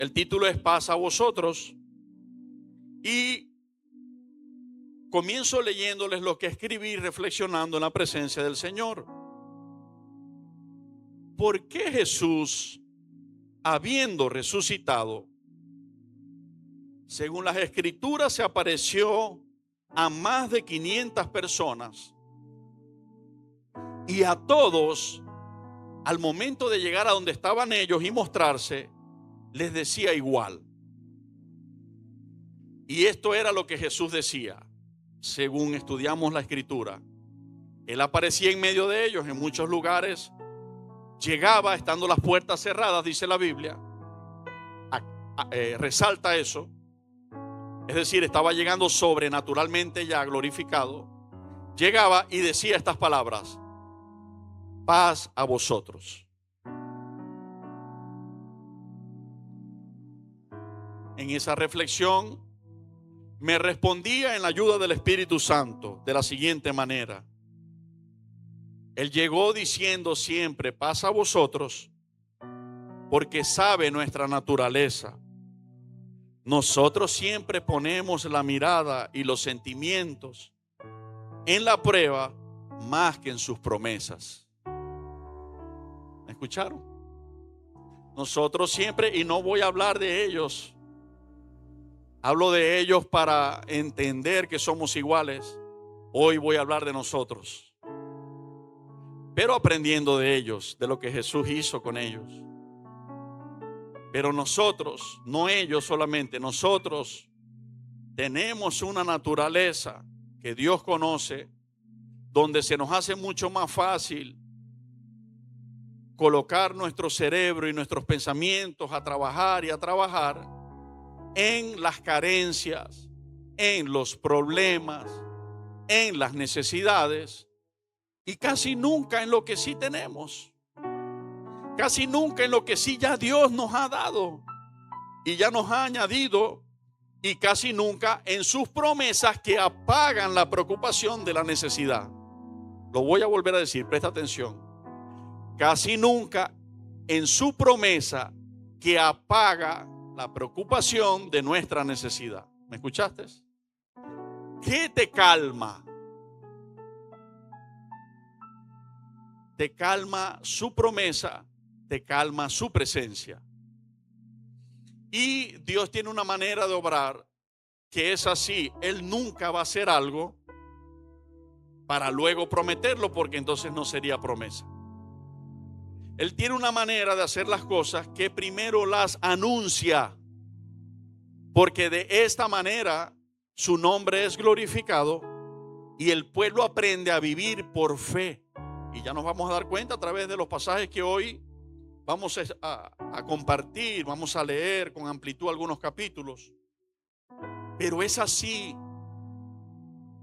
El título es Paz a vosotros. Y comienzo leyéndoles lo que escribí reflexionando en la presencia del Señor. ¿Por qué Jesús, habiendo resucitado, según las Escrituras, se apareció a más de 500 personas y a todos, al momento de llegar a donde estaban ellos y mostrarse, les decía igual? Y esto era lo que Jesús decía, según estudiamos la Escritura. Él aparecía en medio de ellos en muchos lugares. Llegaba estando las puertas cerradas, dice la Biblia. Resalta eso. Es decir, estaba llegando sobrenaturalmente ya glorificado. Llegaba y decía estas palabras: paz a vosotros. En esa reflexión me respondía en la ayuda del Espíritu Santo de la siguiente manera. Él llegó diciendo siempre paz a vosotros porque sabe nuestra naturaleza. Nosotros siempre ponemos la mirada y los sentimientos en la prueba más que en sus promesas. ¿Me escucharon? Nosotros siempre, y no voy a hablar de ellos, hablo de ellos para entender que somos iguales. Hoy voy a hablar de nosotros, pero aprendiendo de ellos, de lo que Jesús hizo con ellos. Pero nosotros, no ellos solamente, nosotros tenemos una naturaleza que Dios conoce, donde se nos hace mucho más fácil colocar nuestro cerebro y nuestros pensamientos a trabajar y a trabajar en las carencias, en los problemas, en las necesidades, y casi nunca en lo que sí tenemos. Casi nunca en lo que sí ya Dios nos ha dado y ya nos ha añadido, y casi nunca en sus promesas que apagan la preocupación de la necesidad. Lo voy a volver a decir, presta atención. Casi nunca en su promesa que apaga la preocupación de nuestra necesidad. ¿Me escuchaste? ¿Qué te calma? Te calma su promesa, te calma su presencia. Y Dios tiene una manera de obrar que es así. Él nunca va a hacer algo para luego prometerlo, porque entonces no sería promesa. Él tiene una manera de hacer las cosas que primero las anuncia, porque de esta manera su nombre es glorificado y el pueblo aprende a vivir por fe. Y ya nos vamos a dar cuenta a través de los pasajes que hoy vamos a compartir, vamos a leer con amplitud algunos capítulos. Pero es así.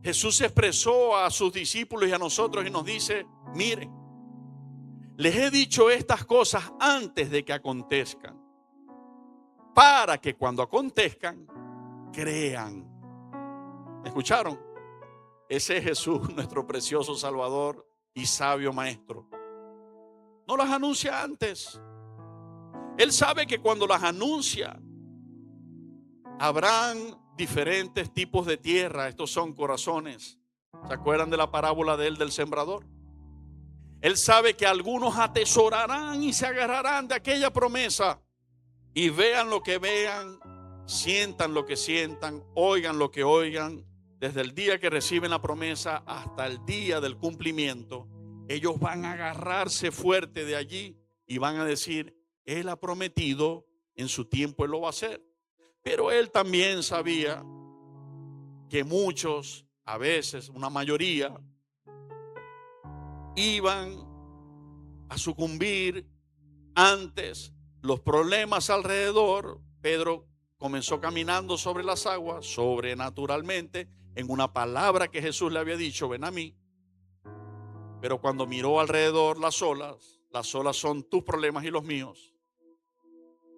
Jesús se expresó a sus discípulos y a nosotros y nos dice: miren, les he dicho estas cosas antes de que acontezcan, para que cuando acontezcan, crean. ¿Me escucharon? Ese es Jesús, nuestro precioso Salvador y sabio Maestro. No las anuncia antes. Él sabe que cuando las anuncia, habrán diferentes tipos de tierra. Estos son corazones. ¿Se acuerdan de la parábola de él del sembrador? Él sabe que algunos atesorarán y se agarrarán de aquella promesa, y vean lo que vean, sientan lo que sientan, oigan lo que oigan, desde el día que reciben la promesa hasta el día del cumplimiento. Ellos van a agarrarse fuerte de allí y van a decir: Él ha prometido, en su tiempo Él lo va a hacer. Pero Él también sabía que muchos, a veces una mayoría, iban a sucumbir antes. Los problemas alrededor. Pedro comenzó caminando sobre las aguas, sobrenaturalmente, en una palabra que Jesús le había dicho: ven a mí. Pero cuando miró alrededor las olas son tus problemas y los míos,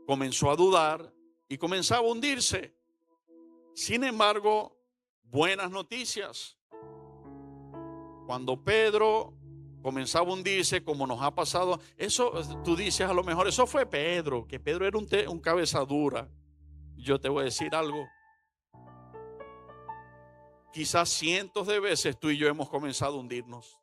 comenzó a dudar y comenzaba a hundirse. Sin embargo, buenas noticias. Cuando Pedro comenzaba a hundirse, como nos ha pasado. Eso tú dices, a lo mejor eso fue Pedro, que Pedro era un cabeza dura. Yo te voy a decir algo. Quizás cientos de veces tú y yo hemos comenzado a hundirnos.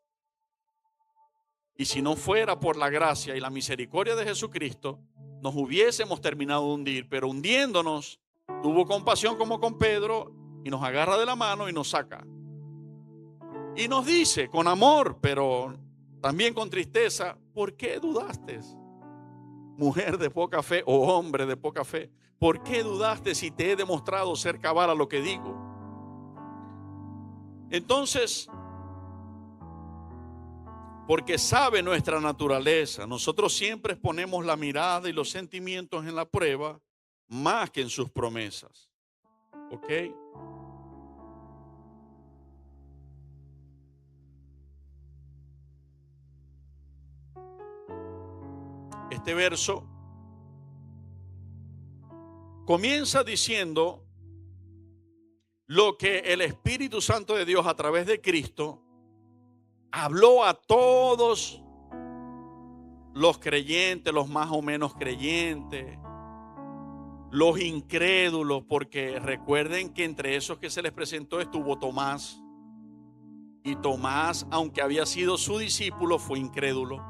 Y si no fuera por la gracia y la misericordia de Jesucristo, nos hubiésemos terminado de hundir. Pero hundiéndonos, tuvo compasión como con Pedro y nos agarra de la mano y nos saca. Y nos dice con amor, pero también con tristeza, ¿por qué dudaste? Mujer de poca fe o hombre de poca fe, ¿por qué dudaste si te he demostrado ser cabal a lo que digo? Entonces, porque sabe nuestra naturaleza, nosotros siempre ponemos la mirada y los sentimientos en la prueba más que en sus promesas. ¿Ok? Este verso comienza diciendo lo que el Espíritu Santo de Dios a través de Cristo habló a todos los creyentes, los más o menos creyentes, los incrédulos, porque recuerden que entre esos que se les presentó estuvo Tomás. Y Tomás, aunque había sido su discípulo, fue incrédulo.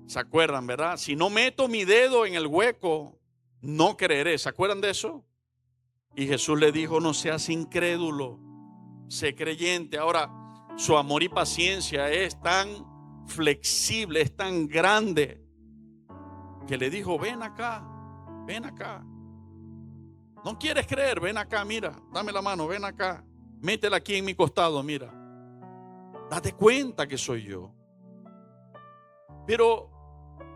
¿Se acuerdan, verdad? Si no meto mi dedo en el hueco, no creeré. ¿Se acuerdan de eso? Y Jesús le dijo, no seas incrédulo, sé creyente. Ahora, su amor y paciencia es tan flexible, es tan grande, que le dijo, ven acá, ven acá. ¿No quieres creer? Ven acá, mira, dame la mano, ven acá. Métela aquí en mi costado, mira. Date cuenta que soy yo. Pero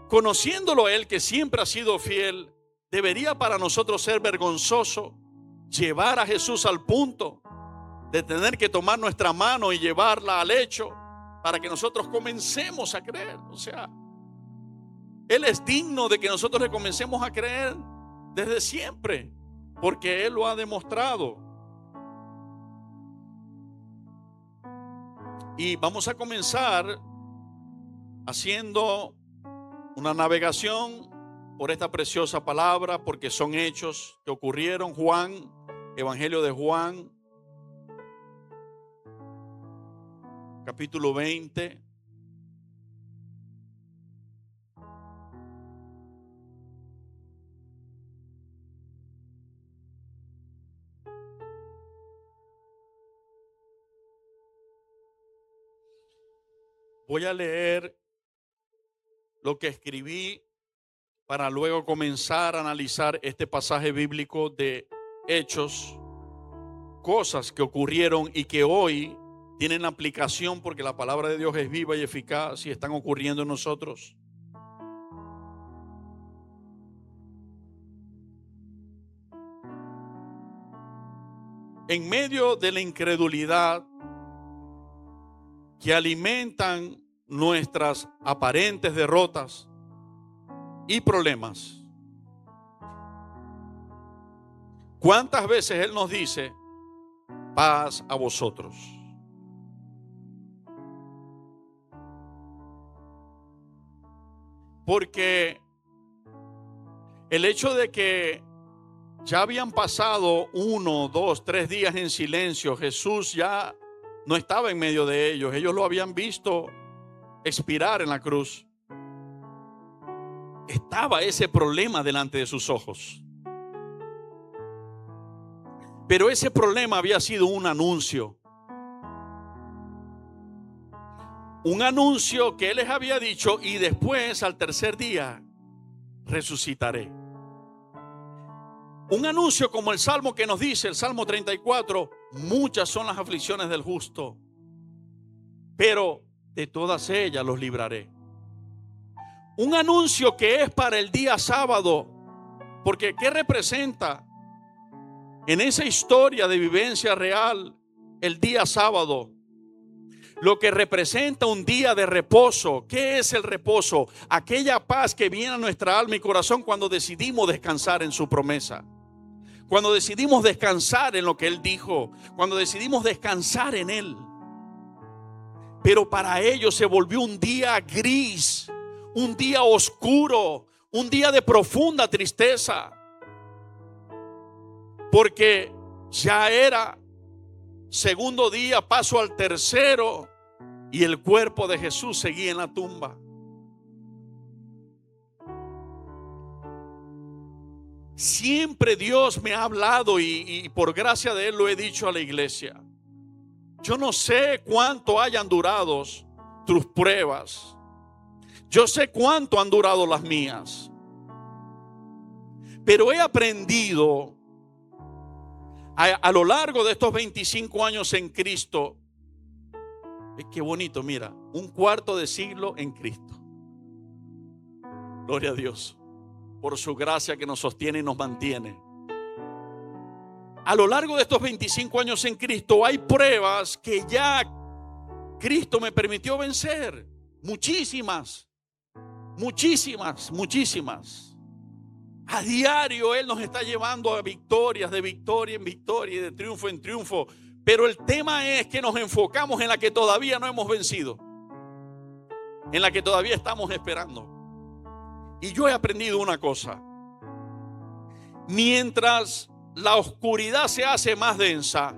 conociéndolo a él, que siempre ha sido fiel, debería para nosotros ser vergonzoso llevar a Jesús al punto de tener que tomar nuestra mano y llevarla al hecho para que nosotros comencemos a creer. O sea, Él es digno de que nosotros le comencemos a creer desde siempre, porque Él lo ha demostrado. Y vamos a comenzar haciendo una navegación por esta preciosa palabra, porque son hechos que ocurrieron. Juan, Evangelio de Juan, capítulo 20. Voy a leer lo que escribí para luego comenzar a analizar este pasaje bíblico de Hechos, cosas que ocurrieron y que hoy tienen aplicación porque la palabra de Dios es viva y eficaz y están ocurriendo en nosotros. En medio de la incredulidad que alimentan nuestras aparentes derrotas y problemas, ¿cuántas veces Él nos dice, paz a vosotros? Porque el hecho de que ya habían pasado 1, 2, 3 días en silencio, Jesús ya no estaba en medio de ellos. Ellos lo habían visto expirar en la cruz. Estaba ese problema delante de sus ojos. Pero ese problema había sido un anuncio. Un anuncio que Él les había dicho, y después al tercer día resucitaré. Un anuncio como el Salmo que nos dice, el Salmo 34, muchas son las aflicciones del justo, pero de todas ellas los libraré. Un anuncio que es para el día sábado, porque ¿qué representa en esa historia de vivencia real el día sábado? Lo que representa un día de reposo. ¿Qué es el reposo? Aquella paz que viene a nuestra alma y corazón cuando decidimos descansar en su promesa. Cuando decidimos descansar en lo que Él dijo. Cuando decidimos descansar en Él. Pero para ellos se volvió un día gris, un día oscuro, un día de profunda tristeza. Porque ya era segundo día, paso al tercero, y el cuerpo de Jesús seguía en la tumba. Siempre Dios me ha hablado y por gracia de Él lo he dicho a la iglesia. Yo no sé cuánto hayan durado tus pruebas. Yo sé cuánto han durado las mías. Pero he aprendido a lo largo de estos 25 años en Cristo. Qué bonito, mira, un cuarto de siglo en Cristo. Gloria a Dios por su gracia que nos sostiene y nos mantiene. A lo largo de estos 25 años en Cristo hay pruebas que ya Cristo me permitió vencer. Muchísimas. A diario Él nos está llevando a victorias, de victoria en victoria y de triunfo en triunfo. Pero el tema es que nos enfocamos en la que todavía no hemos vencido, en la que todavía estamos esperando. Y yo he aprendido una cosa: mientras la oscuridad se hace más densa,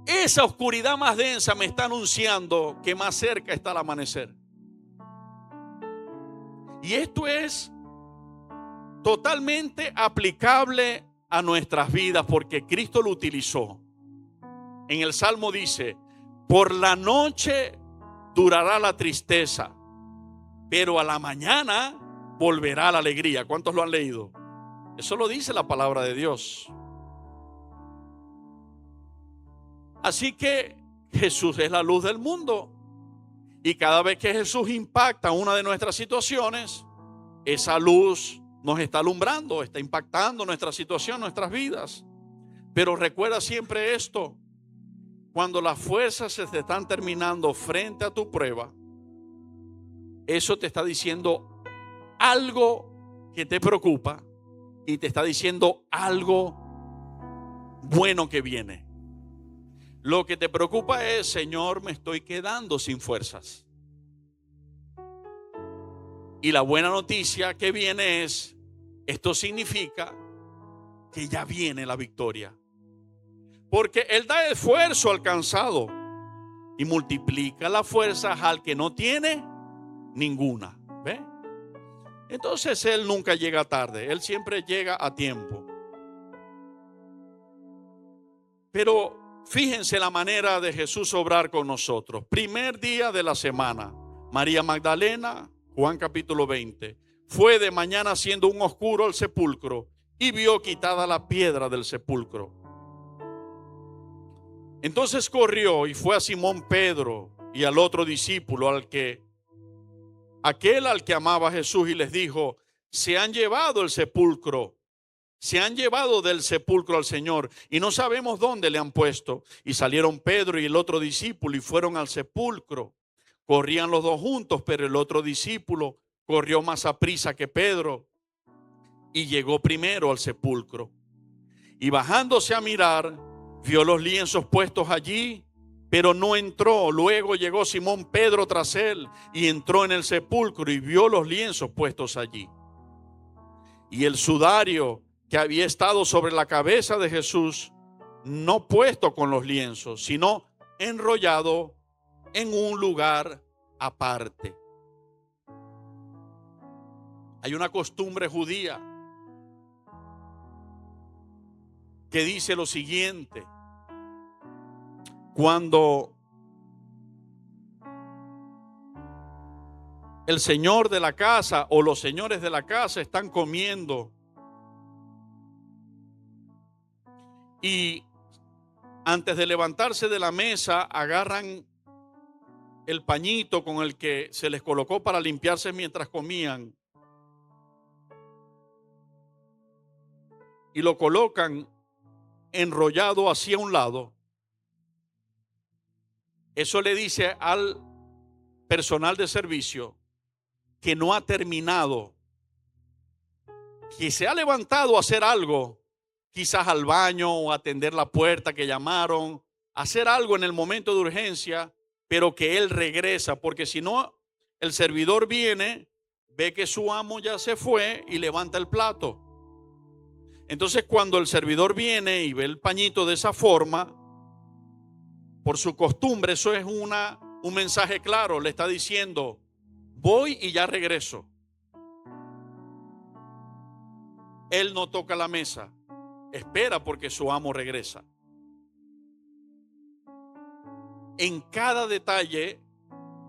esa oscuridad más densa me está anunciando que más cerca está el amanecer. Y esto es totalmente aplicable a nuestras vidas porque Cristo lo utilizó. En el Salmo dice: por la noche durará la tristeza, pero a la mañana volverá la alegría. ¿Cuántos lo han leído? Eso lo dice la palabra de Dios. Así que Jesús es la luz del mundo. Y cada vez que Jesús impacta una de nuestras situaciones, esa luz nos está alumbrando, está impactando nuestra situación, nuestras vidas. Pero recuerda siempre esto: cuando las fuerzas se te están terminando frente a tu prueba, eso te está diciendo algo que te preocupa y te está diciendo algo bueno que viene. Lo que te preocupa es: Señor, me estoy quedando sin fuerzas. Y la buena noticia que viene es: esto significa que ya viene la victoria. Porque Él da esfuerzo al cansado y multiplica las fuerzas al que no tiene ninguna. ¿Ve? Entonces Él nunca llega tarde, Él siempre llega a tiempo. Pero fíjense la manera de Jesús obrar con nosotros. Primer día de la semana, María Magdalena, Juan capítulo 20, fue de mañana siendo un oscuro al sepulcro y vio quitada la piedra del sepulcro. Entonces corrió y fue a Simón Pedro y al otro discípulo, aquel al que amaba Jesús, y les dijo: se han llevado del sepulcro al Señor y no sabemos dónde le han puesto. Y salieron Pedro y el otro discípulo y fueron al sepulcro. Corrían los dos juntos, pero el otro discípulo corrió más aprisa que Pedro y llegó primero al sepulcro. Y bajándose a mirar, vio los lienzos puestos allí, pero no entró. Luego llegó Simón Pedro tras él y entró en el sepulcro y vio los lienzos puestos allí. Y el sudario que había estado sobre la cabeza de Jesús, no puesto con los lienzos, sino enrollado en un lugar aparte. Hay una costumbre judía que dice lo siguiente: cuando el señor de la casa o los señores de la casa están comiendo y antes de levantarse de la mesa agarran el pañito con el que se les colocó para limpiarse mientras comían y lo colocan enrollado hacia un lado. Eso le dice al personal de servicio que no ha terminado, que se ha levantado a hacer algo, quizás al baño o atender la puerta que llamaron, hacer algo en el momento de urgencia, pero que él regresa, porque si no, el servidor viene, ve que su amo ya se fue y levanta el plato. Entonces, cuando el servidor viene y ve el pañito de esa forma, por su costumbre, eso es un mensaje claro. Le está diciendo: voy y ya regreso. Él no toca la mesa, espera porque su amo regresa. En cada detalle,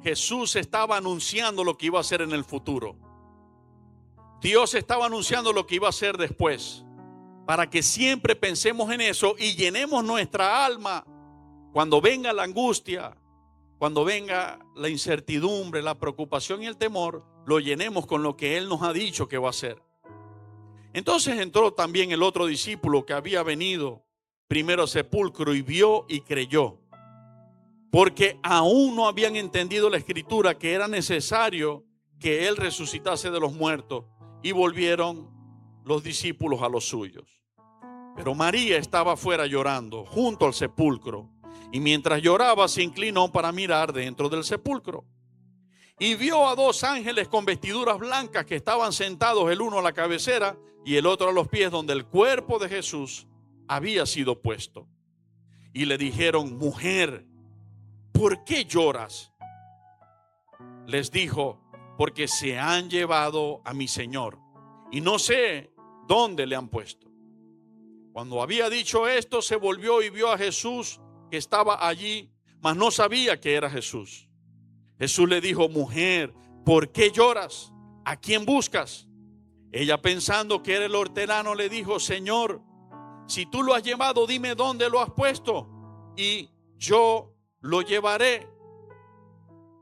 Jesús estaba anunciando lo que iba a hacer en el futuro. Dios estaba anunciando lo que iba a hacer después, para que siempre pensemos en eso y llenemos nuestra alma. Cuando venga la angustia, cuando venga la incertidumbre, la preocupación y el temor, lo llenemos con lo que Él nos ha dicho que va a hacer. Entonces entró también el otro discípulo que había venido primero al sepulcro y vio y creyó, porque aún no habían entendido la escritura que era necesario que Él resucitase de los muertos, y volvieron los discípulos a los suyos. Pero María estaba afuera llorando junto al sepulcro, y mientras lloraba se inclinó para mirar dentro del sepulcro, y vio a dos ángeles con vestiduras blancas que estaban sentados, el uno a la cabecera y el otro a los pies, donde el cuerpo de Jesús había sido puesto. Y le dijeron: mujer, ¿por qué lloras? Les dijo: porque se han llevado a mi Señor y no sé dónde le han puesto. Cuando había dicho esto, se volvió y vio a Jesús que estaba allí, mas no sabía que era Jesús. Jesús le dijo: mujer, ¿por qué lloras? ¿A quién buscas? Ella, pensando que era el hortelano, le dijo: Señor, si tú lo has llevado, dime dónde lo has puesto y yo lo llevaré.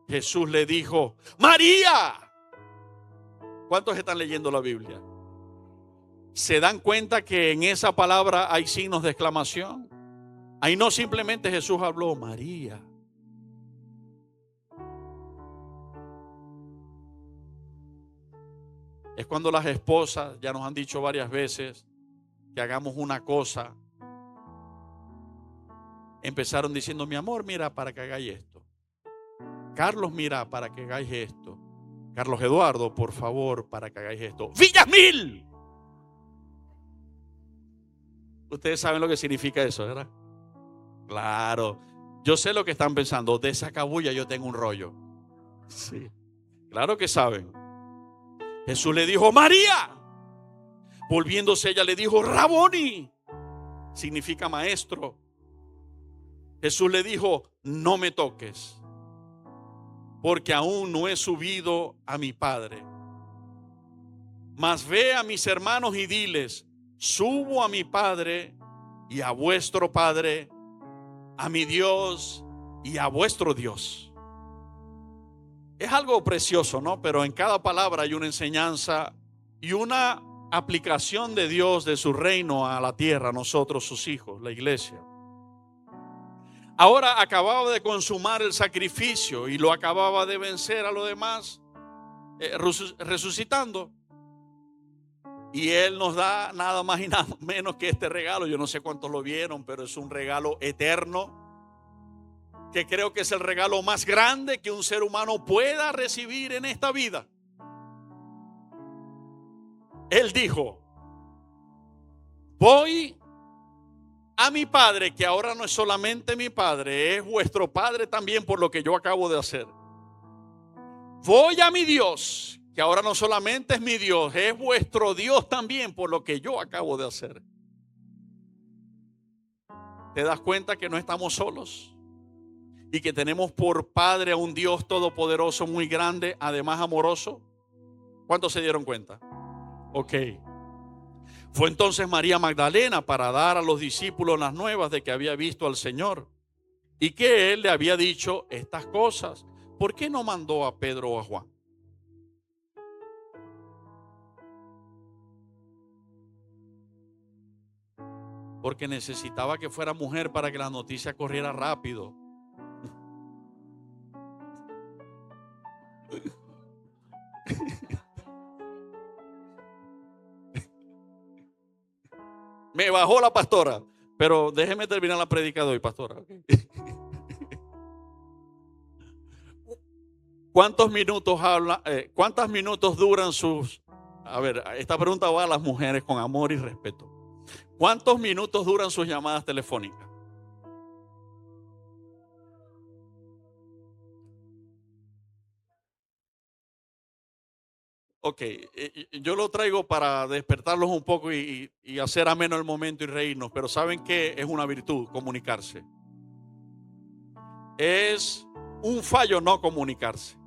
Jesús le dijo: María. ¿Cuántos están leyendo la Biblia? ¿Se dan cuenta que en esa palabra hay signos de exclamación? Ahí no simplemente Jesús habló: María. Es cuando las esposas ya nos han dicho varias veces que hagamos una cosa. Empezaron diciendo: mi amor, mira, para que hagáis esto. Carlos, mira, para que hagáis esto. Carlos Eduardo, por favor, para que hagáis esto. Villamil. Ustedes saben lo que significa eso, ¿verdad? Claro. Yo sé lo que están pensando. De esa cabulla yo tengo un rollo. Sí, claro que saben. Jesús le dijo: María. Volviéndose ella le dijo: Raboni. Significa maestro. Jesús le dijo: no me toques, porque aún no he subido a mi Padre. Mas ve a mis hermanos y diles: subo a mi Padre y a vuestro Padre, a mi Dios y a vuestro Dios. Es algo precioso, ¿no? Pero en cada palabra hay una enseñanza y una aplicación de Dios, de su reino a la tierra, nosotros sus hijos, la iglesia. Ahora acababa de consumar el sacrificio y lo acababa de vencer a los demás, resucitando. Y Él nos da nada más y nada menos que este regalo. Yo no sé cuántos lo vieron, pero es un regalo eterno, que creo que es el regalo más grande que un ser humano pueda recibir en esta vida. Él dijo: voy a mi Padre, que ahora no es solamente mi Padre, es vuestro Padre también por lo que yo acabo de hacer. Voy a mi Dios, que ahora no solamente es mi Dios, es vuestro Dios también por lo que yo acabo de hacer. ¿Te das cuenta que no estamos solos? Y que tenemos por Padre a un Dios todopoderoso, muy grande, además amoroso. ¿Cuántos se dieron cuenta? Ok. Fue entonces María Magdalena para dar a los discípulos las nuevas de que había visto al Señor y que Él le había dicho estas cosas. ¿Por qué no mandó a Pedro o a Juan? Porque necesitaba que fuera mujer para que la noticia corriera rápido. Me bajó la pastora, pero déjeme terminar la prédica de hoy, pastora. ¿Cuántos minutos cuántos minutos duran sus... A ver, esta pregunta va a las mujeres con amor y respeto. ¿Cuántos minutos duran sus llamadas telefónicas? Ok, yo lo traigo para despertarlos un poco y hacer ameno el momento y reírnos, pero ¿saben qué es una virtud? Comunicarse. Es un fallo no comunicarse.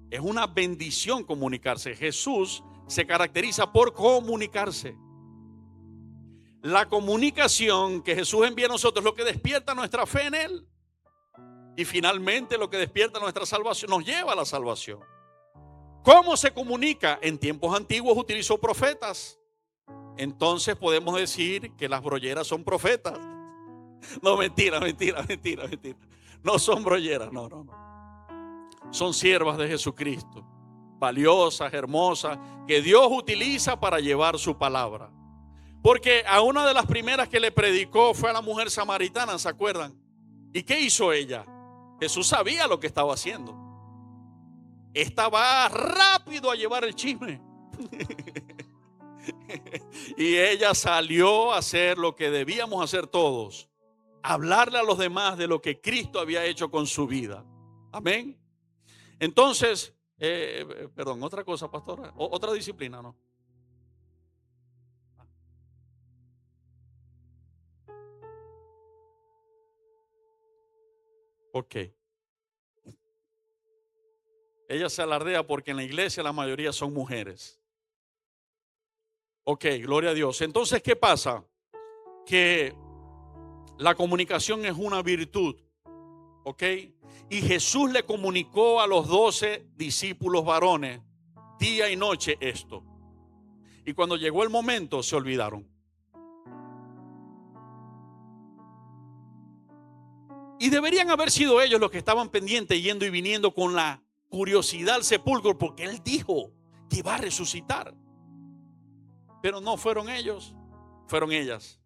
Es una bendición comunicarse. Jesús se caracteriza por comunicarse. La comunicación que Jesús envía a nosotros es lo que despierta nuestra fe en Él. Y finalmente lo que despierta nuestra salvación, nos lleva a la salvación. ¿Cómo se comunica? En tiempos antiguos utilizó profetas. Entonces podemos decir que las brolleras son profetas. No, mentira. No son brolleras, no. Son siervas de Jesucristo, valiosas, hermosas, que Dios utiliza para llevar su palabra. Porque a una de las primeras que le predicó fue a la mujer samaritana, ¿se acuerdan? ¿Y qué hizo ella? Jesús sabía lo que estaba haciendo. Esta va rápido a llevar el chisme. Y ella salió a hacer lo que debíamos hacer todos: hablarle a los demás de lo que Cristo había hecho con su vida. Amén. Entonces, perdón, otra cosa, pastora, otra disciplina, ¿no? Ok. Ella se alardea porque en la iglesia la mayoría son mujeres. Ok, gloria a Dios. Entonces, ¿qué pasa? Que la comunicación es una virtud. Ok. Y Jesús le comunicó a los 12 discípulos varones día y noche esto. Y cuando llegó el momento se olvidaron. Y deberían haber sido ellos los que estaban pendientes, yendo y viniendo con la curiosidad al sepulcro, porque Él dijo que iba a resucitar. Pero no fueron ellos, fueron ellas.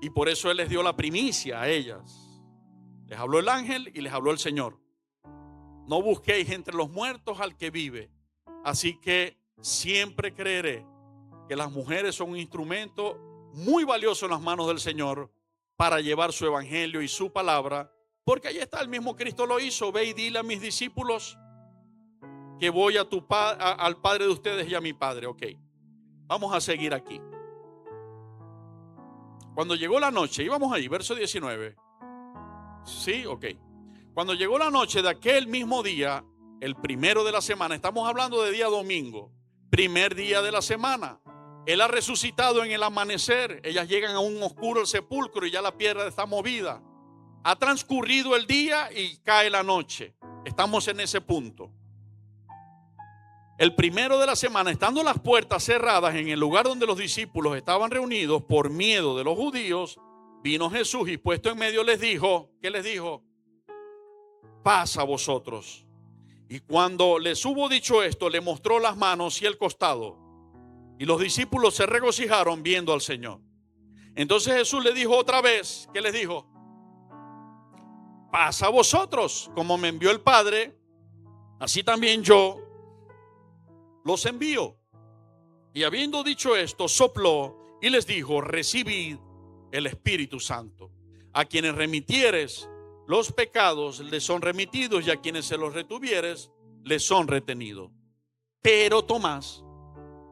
Y por eso Él les dio la primicia a ellas. Les habló el ángel y les habló el Señor. No busquéis entre los muertos al que vive. Así que siempre creeré que las mujeres son un instrumento muy valioso en las manos del Señor para llevar su evangelio y su palabra, porque ahí está, el mismo Cristo lo hizo. Ve y dile a mis discípulos que voy a al Padre de ustedes y a mi Padre. Ok, vamos a seguir aquí. Cuando llegó la noche, íbamos ahí, verso 19. Sí, ok. Cuando llegó la noche de aquel mismo día, el primero de la semana, estamos hablando de día domingo, primer día de la semana. Él ha resucitado en el amanecer. Ellas llegan a un oscuro sepulcro y ya la piedra está movida. Ha transcurrido el día y cae la noche. Estamos en ese punto. El primero de la semana, estando las puertas cerradas en el lugar donde los discípulos estaban reunidos por miedo de los judíos, vino Jesús y puesto en medio les dijo, ¿qué les dijo? Paz a vosotros. Y cuando les hubo dicho esto, le mostró las manos y el costado. Y los discípulos se regocijaron viendo al Señor. Entonces Jesús le dijo otra vez, ¿qué les dijo? Paz a vosotros, como me envió el Padre, así también yo los envío. Y habiendo dicho esto, sopló y les dijo, recibid el Espíritu Santo. A quienes remitieres los pecados les son remitidos, y a quienes se los retuvieres les son retenidos. Pero Tomás,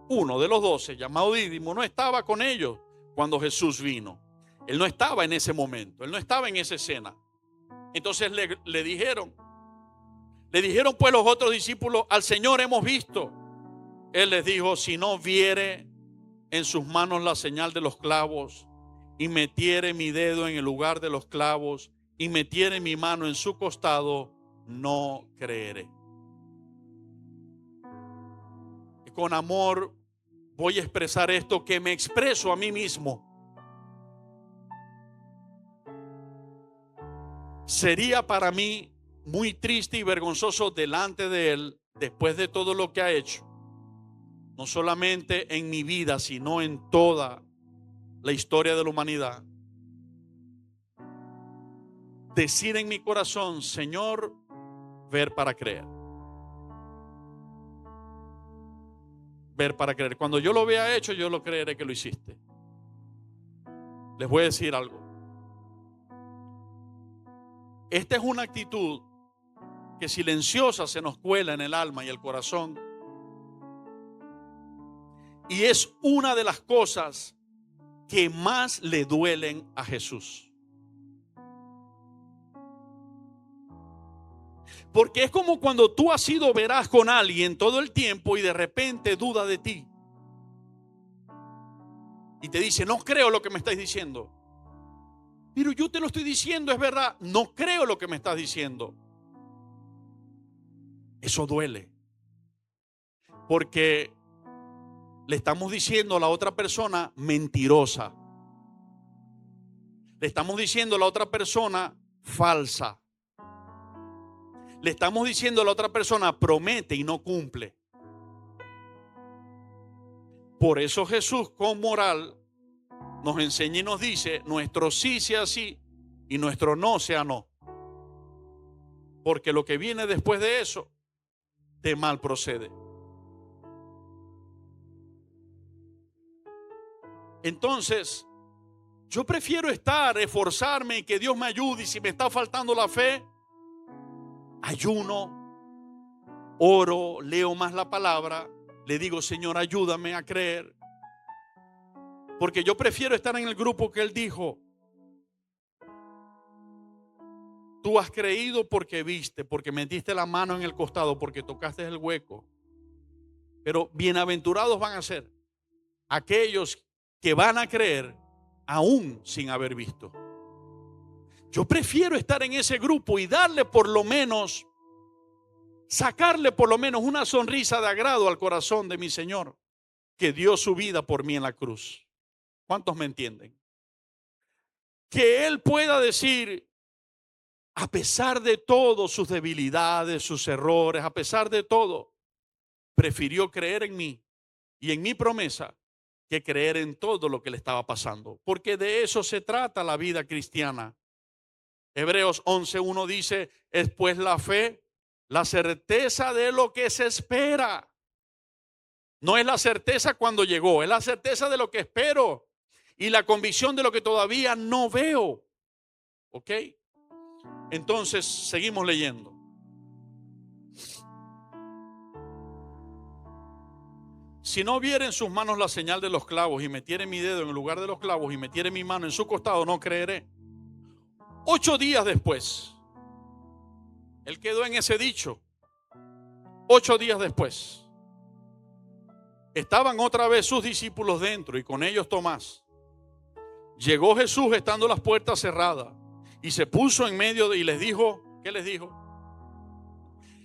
uno de los 12, llamado Dídimo, no estaba con ellos cuando Jesús vino. Él no estaba en ese momento, él no estaba en esa escena. Entonces le dijeron pues los otros discípulos, al Señor hemos visto. Él les dijo, si no viere en sus manos la señal de los clavos, y metiere mi dedo en el lugar de los clavos, y metiere mi mano en su costado, no creeré. Y con amor voy a expresar esto que me expreso a mí mismo. Sería para mí muy triste y vergonzoso delante de Él, después de todo lo que ha hecho, no solamente en mi vida, sino en toda la historia de la humanidad, decir en mi corazón, Señor, ver para creer. Ver para creer. Cuando yo lo vea hecho, yo lo creeré que lo hiciste. Les voy a decir algo. Esta es una actitud que silenciosa se nos cuela en el alma y el corazón. Y es una de las cosas que más le duelen a Jesús. Porque es como cuando tú has sido veraz con alguien todo el tiempo y de repente duda de ti. Y te dice, no creo lo que me estás diciendo. Pero yo te lo estoy diciendo, es verdad. No creo lo que me estás diciendo. Eso duele. Porque le estamos diciendo a la otra persona mentirosa. Le estamos diciendo a la otra persona falsa. Le estamos diciendo a la otra persona promete y no cumple. Por eso Jesús con moral nos enseña y nos dice, nuestro sí sea sí y nuestro no sea no. Porque lo que viene después de eso, de mal procede. Entonces, yo prefiero esforzarme y que Dios me ayude. Y si me está faltando la fe, ayuno, oro, leo más la palabra, le digo, Señor, ayúdame a creer. Porque yo prefiero estar en el grupo que Él dijo, tú has creído porque viste, porque metiste la mano en el costado, porque tocaste el hueco. Pero bienaventurados van a ser aquellos que van a creer aún sin haber visto. Yo prefiero estar en ese grupo y darle por lo menos, sacarle por lo menos una sonrisa de agrado al corazón de mi Señor, que dio su vida por mí en la cruz. ¿Cuántos me entienden? Que Él pueda decir, a pesar de todo, sus debilidades, sus errores, a pesar de todo, prefirió creer en mí y en mi promesa que creer en todo lo que le estaba pasando. Porque de eso se trata la vida cristiana. Hebreos 11:1 dice, es pues la fe, la certeza de lo que se espera. No es la certeza cuando llegó, es la certeza de lo que espero y la convicción de lo que todavía no veo. ¿Ok? Entonces, seguimos leyendo. Si no viere en sus manos la señal de los clavos y metiere mi dedo en el lugar de los clavos y metiere mi mano en su costado, no creeré. 8 días después, Él quedó en ese dicho. 8 días después, estaban otra vez sus discípulos dentro y con ellos Tomás. Llegó Jesús estando las puertas cerradas y se puso en medio y les dijo, ¿qué les dijo?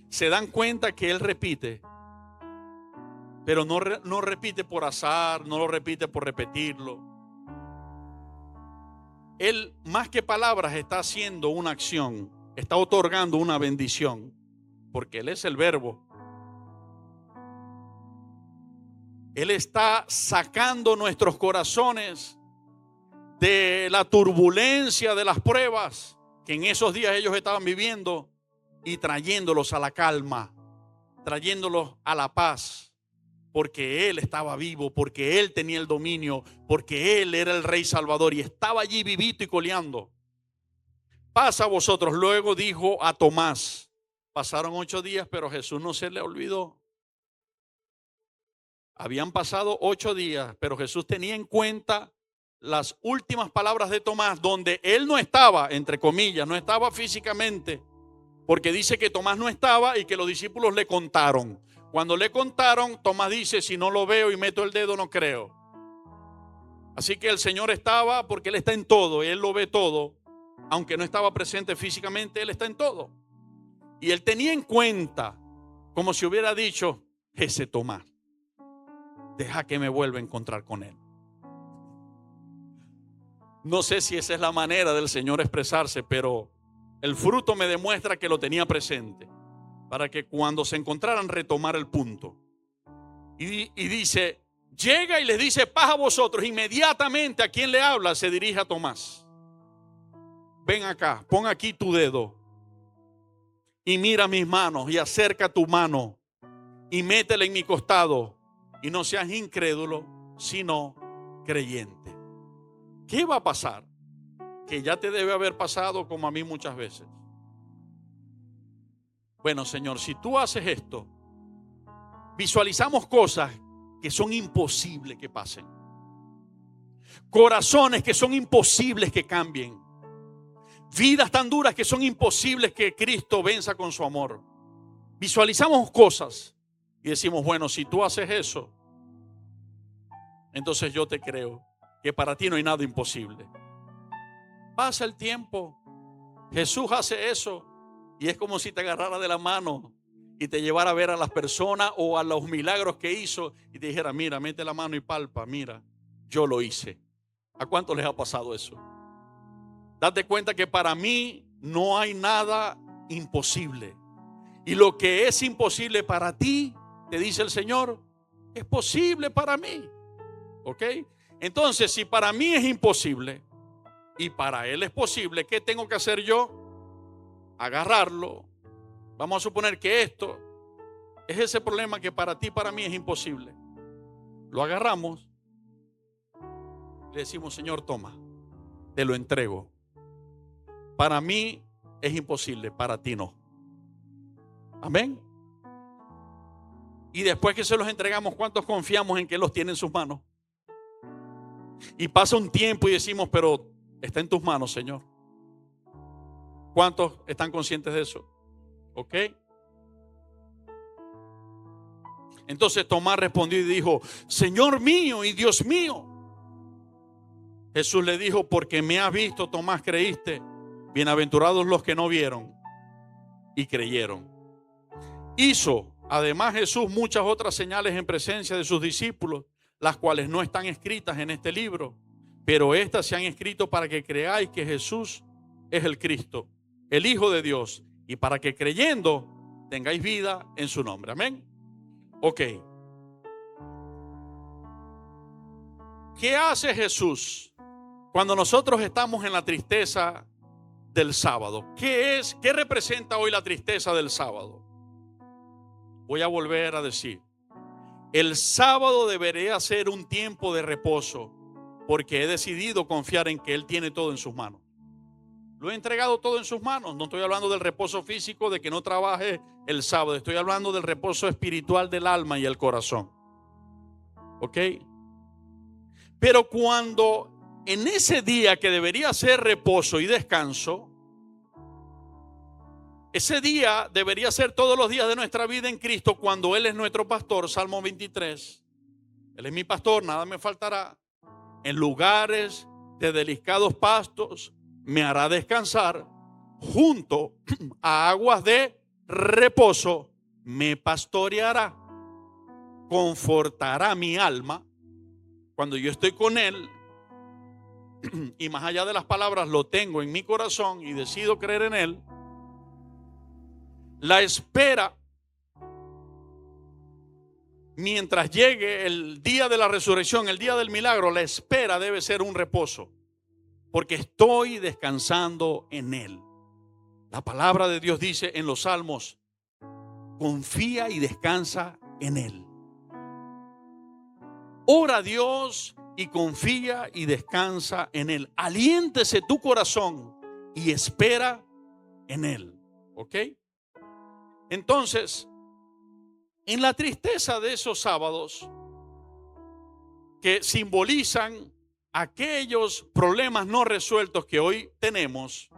Se dan cuenta que Él repite. Pero no repite por azar, no lo repite por repetirlo. Él, más que palabras, está haciendo una acción, está otorgando una bendición, porque Él es el verbo. Él está sacando nuestros corazones de la turbulencia de las pruebas que en esos días ellos estaban viviendo y trayéndolos a la calma, trayéndolos a la paz. Porque Él estaba vivo, porque Él tenía el dominio, porque Él era el Rey Salvador y estaba allí vivito y coleando. Pasa a vosotros. Luego dijo a Tomás. Pasaron 8 días, pero Jesús no se le olvidó. Habían pasado 8 días, pero Jesús tenía en cuenta las últimas palabras de Tomás, donde Él no estaba, entre comillas, no estaba físicamente, porque dice que Tomás no estaba y que los discípulos le contaron. Cuando le contaron, Tomás dice, si no lo veo y meto el dedo, no creo. Así que el Señor estaba, porque Él está en todo, y Él lo ve todo. Aunque no estaba presente físicamente, Él está en todo. Y Él tenía en cuenta, como si hubiera dicho, ese Tomás, deja que me vuelva a encontrar con Él. No sé si esa es la manera del Señor expresarse, pero el fruto me demuestra que lo tenía presente, para que cuando se encontraran retomar el punto. Y dice, llega y les dice, paz a vosotros. Inmediatamente, ¿a quién le habla? Se dirige a Tomás. Ven acá, pon aquí tu dedo y mira mis manos y acerca tu mano y métela en mi costado y no seas incrédulo, sino creyente. ¿Qué va a pasar? Que ya te debe haber pasado como a mí muchas veces. Bueno, Señor, si tú haces esto, visualizamos cosas que son imposibles que pasen. Corazones que son imposibles que cambien. Vidas tan duras que son imposibles que Cristo venza con su amor. Visualizamos cosas y decimos, bueno, si tú haces eso, entonces yo te creo que para ti no hay nada imposible. Pasa el tiempo, Jesús hace eso y es como si te agarrara de la mano y te llevara a ver a las personas o a los milagros que hizo y te dijera, mira, mete la mano y palpa, mira, yo lo hice. ¿A cuántos les ha pasado eso? Date cuenta que para mí no hay nada imposible. Y lo que es imposible para ti, te dice el Señor, es posible para mí. ¿Ok? Entonces, si para mí es imposible y para Él es posible, ¿qué tengo que hacer yo? Agarrarlo. Vamos a suponer que esto es ese problema que para ti y para mí es imposible. Lo agarramos. Le decimos, Señor, toma, te lo entrego. Para mí es imposible, para ti no. Amén. Y después que se los entregamos, ¿cuántos confiamos en que Él los tiene en sus manos? Y pasa un tiempo y decimos, pero está en tus manos, Señor. ¿Cuántos están conscientes de eso? ¿Ok? Entonces Tomás respondió y dijo, Señor mío y Dios mío. Jesús le dijo, porque me has visto, Tomás, creíste. Bienaventurados los que no vieron y creyeron. Hizo además Jesús muchas otras señales en presencia de sus discípulos, las cuales no están escritas en este libro, pero estas se han escrito para que creáis que Jesús es el Cristo, el Hijo de Dios, y para que creyendo tengáis vida en su nombre. Amén. Ok. ¿Qué hace Jesús cuando nosotros estamos en la tristeza del sábado? ¿Qué representa hoy la tristeza del sábado? Voy a volver a decir, el sábado debería ser un tiempo de reposo, porque he decidido confiar en que Él tiene todo en sus manos. Lo he entregado todo en sus manos. No estoy hablando del reposo físico, de que no trabaje el sábado. Estoy hablando del reposo espiritual del alma y el corazón. ¿Ok? Pero cuando en ese día que debería ser reposo y descanso, ese día debería ser todos los días de nuestra vida en Cristo, cuando Él es nuestro pastor, Salmo 23. Él es mi pastor, nada me faltará. En lugares de delicados pastos me hará descansar, junto a aguas de reposo me pastoreará, confortará mi alma. Cuando yo estoy con Él, y más allá de las palabras lo tengo en mi corazón y decido creer en Él, la espera mientras llegue el día de la resurrección, el día del milagro, la espera debe ser un reposo, porque estoy descansando en Él. La palabra de Dios dice en los Salmos, confía y descansa en Él. Ora a Dios y confía y descansa en Él. Aliéntese tu corazón y espera en Él. ¿Ok? Entonces, en la tristeza de esos sábados que simbolizan aquellos problemas no resueltos que hoy tenemos,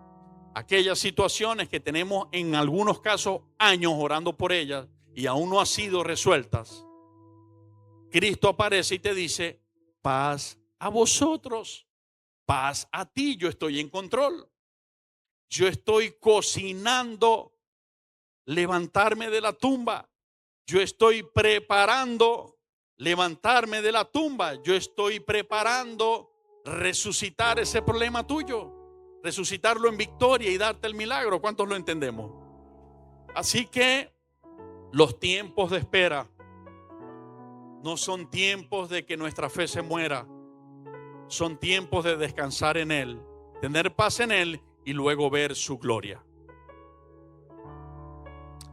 aquellas situaciones que tenemos en algunos casos años orando por ellas y aún no han sido resueltas, Cristo aparece y te dice, paz a vosotros, paz a ti, yo estoy en control. Yo estoy cocinando levantarme de la tumba. Yo estoy preparando levantarme de la tumba. Yo estoy preparando resucitar ese problema tuyo, resucitarlo en victoria y darte el milagro. ¿Cuántos lo entendemos? Así que los tiempos de espera no son tiempos de que nuestra fe se muera. Son tiempos de descansar en Él, tener paz en Él y luego ver su gloria.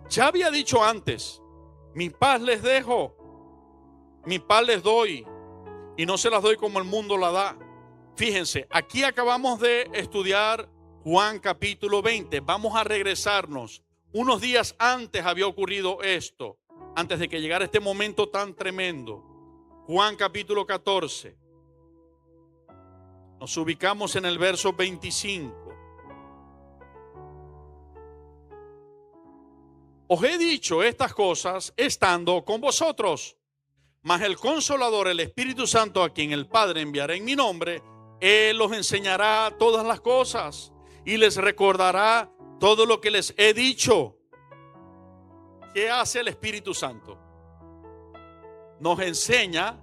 Ya había dicho antes, mi paz les dejo, mi paz les doy, y no se las doy como el mundo la da. Fíjense, aquí acabamos de estudiar Juan capítulo 20. Vamos a regresarnos. Unos días antes había ocurrido esto, antes de que llegara este momento tan tremendo. Juan capítulo 14. Nos ubicamos en el verso 25. Os he dicho estas cosas estando con vosotros, mas el Consolador, el Espíritu Santo, a quien el Padre enviará en mi nombre, Él os enseñará todas las cosas y les recordará todo lo que les he dicho. ¿Qué hace el Espíritu Santo? Nos enseña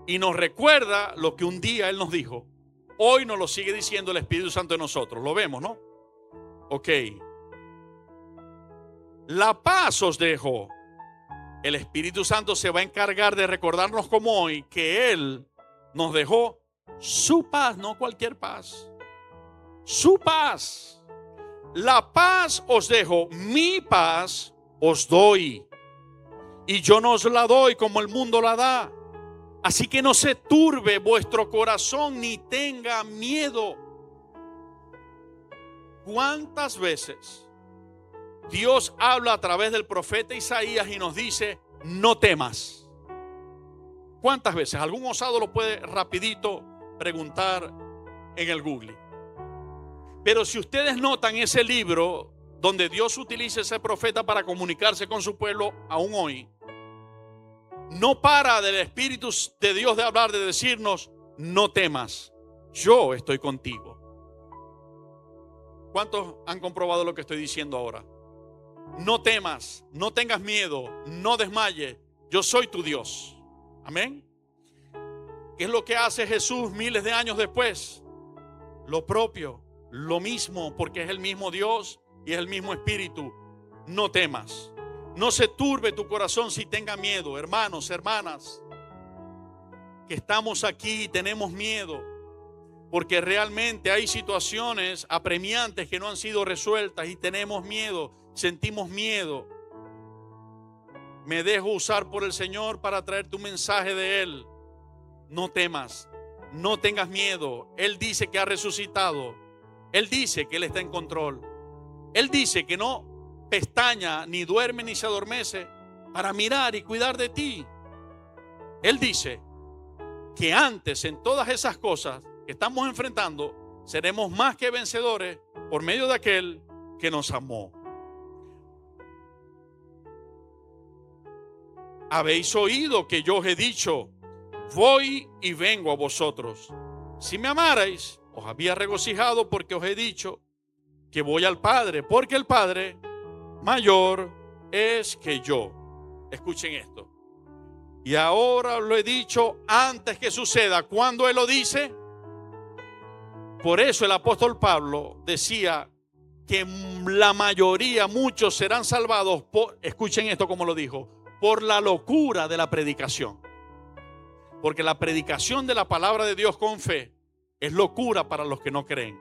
y nos recuerda lo que un día Él nos dijo. Hoy nos lo sigue diciendo el Espíritu Santo de nosotros. Lo vemos, ¿no? Ok. La paz os dejo. El Espíritu Santo se va a encargar de recordarnos como hoy que Él nos dejó su paz, no cualquier paz. Su paz. La paz os dejo, mi paz os doy. Y yo no os la doy como el mundo la da. Así que no se turbe vuestro corazón ni tenga miedo. ¿Cuántas veces Dios habla a través del profeta Isaías y nos dice, no temas? ¿Cuántas veces? Algún osado lo puede rapidito preguntar en el Google. Pero si ustedes notan ese libro donde Dios utiliza ese profeta para comunicarse con su pueblo aún hoy, no para del Espíritu de Dios de hablar, de decirnos, no temas, yo estoy contigo. ¿Cuántos han comprobado lo que estoy diciendo ahora? No temas, no tengas miedo, no desmayes, yo soy tu Dios. Amén. ¿Qué es lo que hace Jesús miles de años después? Lo propio, lo mismo, porque es el mismo Dios y es el mismo Espíritu. No temas, no se turbe tu corazón si tenga miedo. Hermanos, hermanas, que estamos aquí y tenemos miedo, porque realmente hay situaciones apremiantes que no han sido resueltas y tenemos miedo, sentimos miedo. Me dejo usar por el Señor para traerte un mensaje de Él. No temas, no tengas miedo. Él dice que ha resucitado. Él dice que Él está en control. Él dice que no pestaña, ni duerme, ni se adormece para mirar y cuidar de ti. Él dice que antes, en todas esas cosas que estamos enfrentando, seremos más que vencedores por medio de aquel que nos amó. Habéis oído que yo os he dicho, voy y vengo a vosotros. Si me amarais, os había regocijado porque os he dicho que voy al Padre, porque el Padre mayor es que yo. Escuchen esto. Y ahora lo he dicho antes que suceda. ¿Cuándo Él lo dice? Por eso el apóstol Pablo decía que la mayoría, muchos serán salvados por, escuchen esto como lo dijo, por la locura de la predicación. Porque la predicación de la palabra de Dios con fe es locura para los que no creen.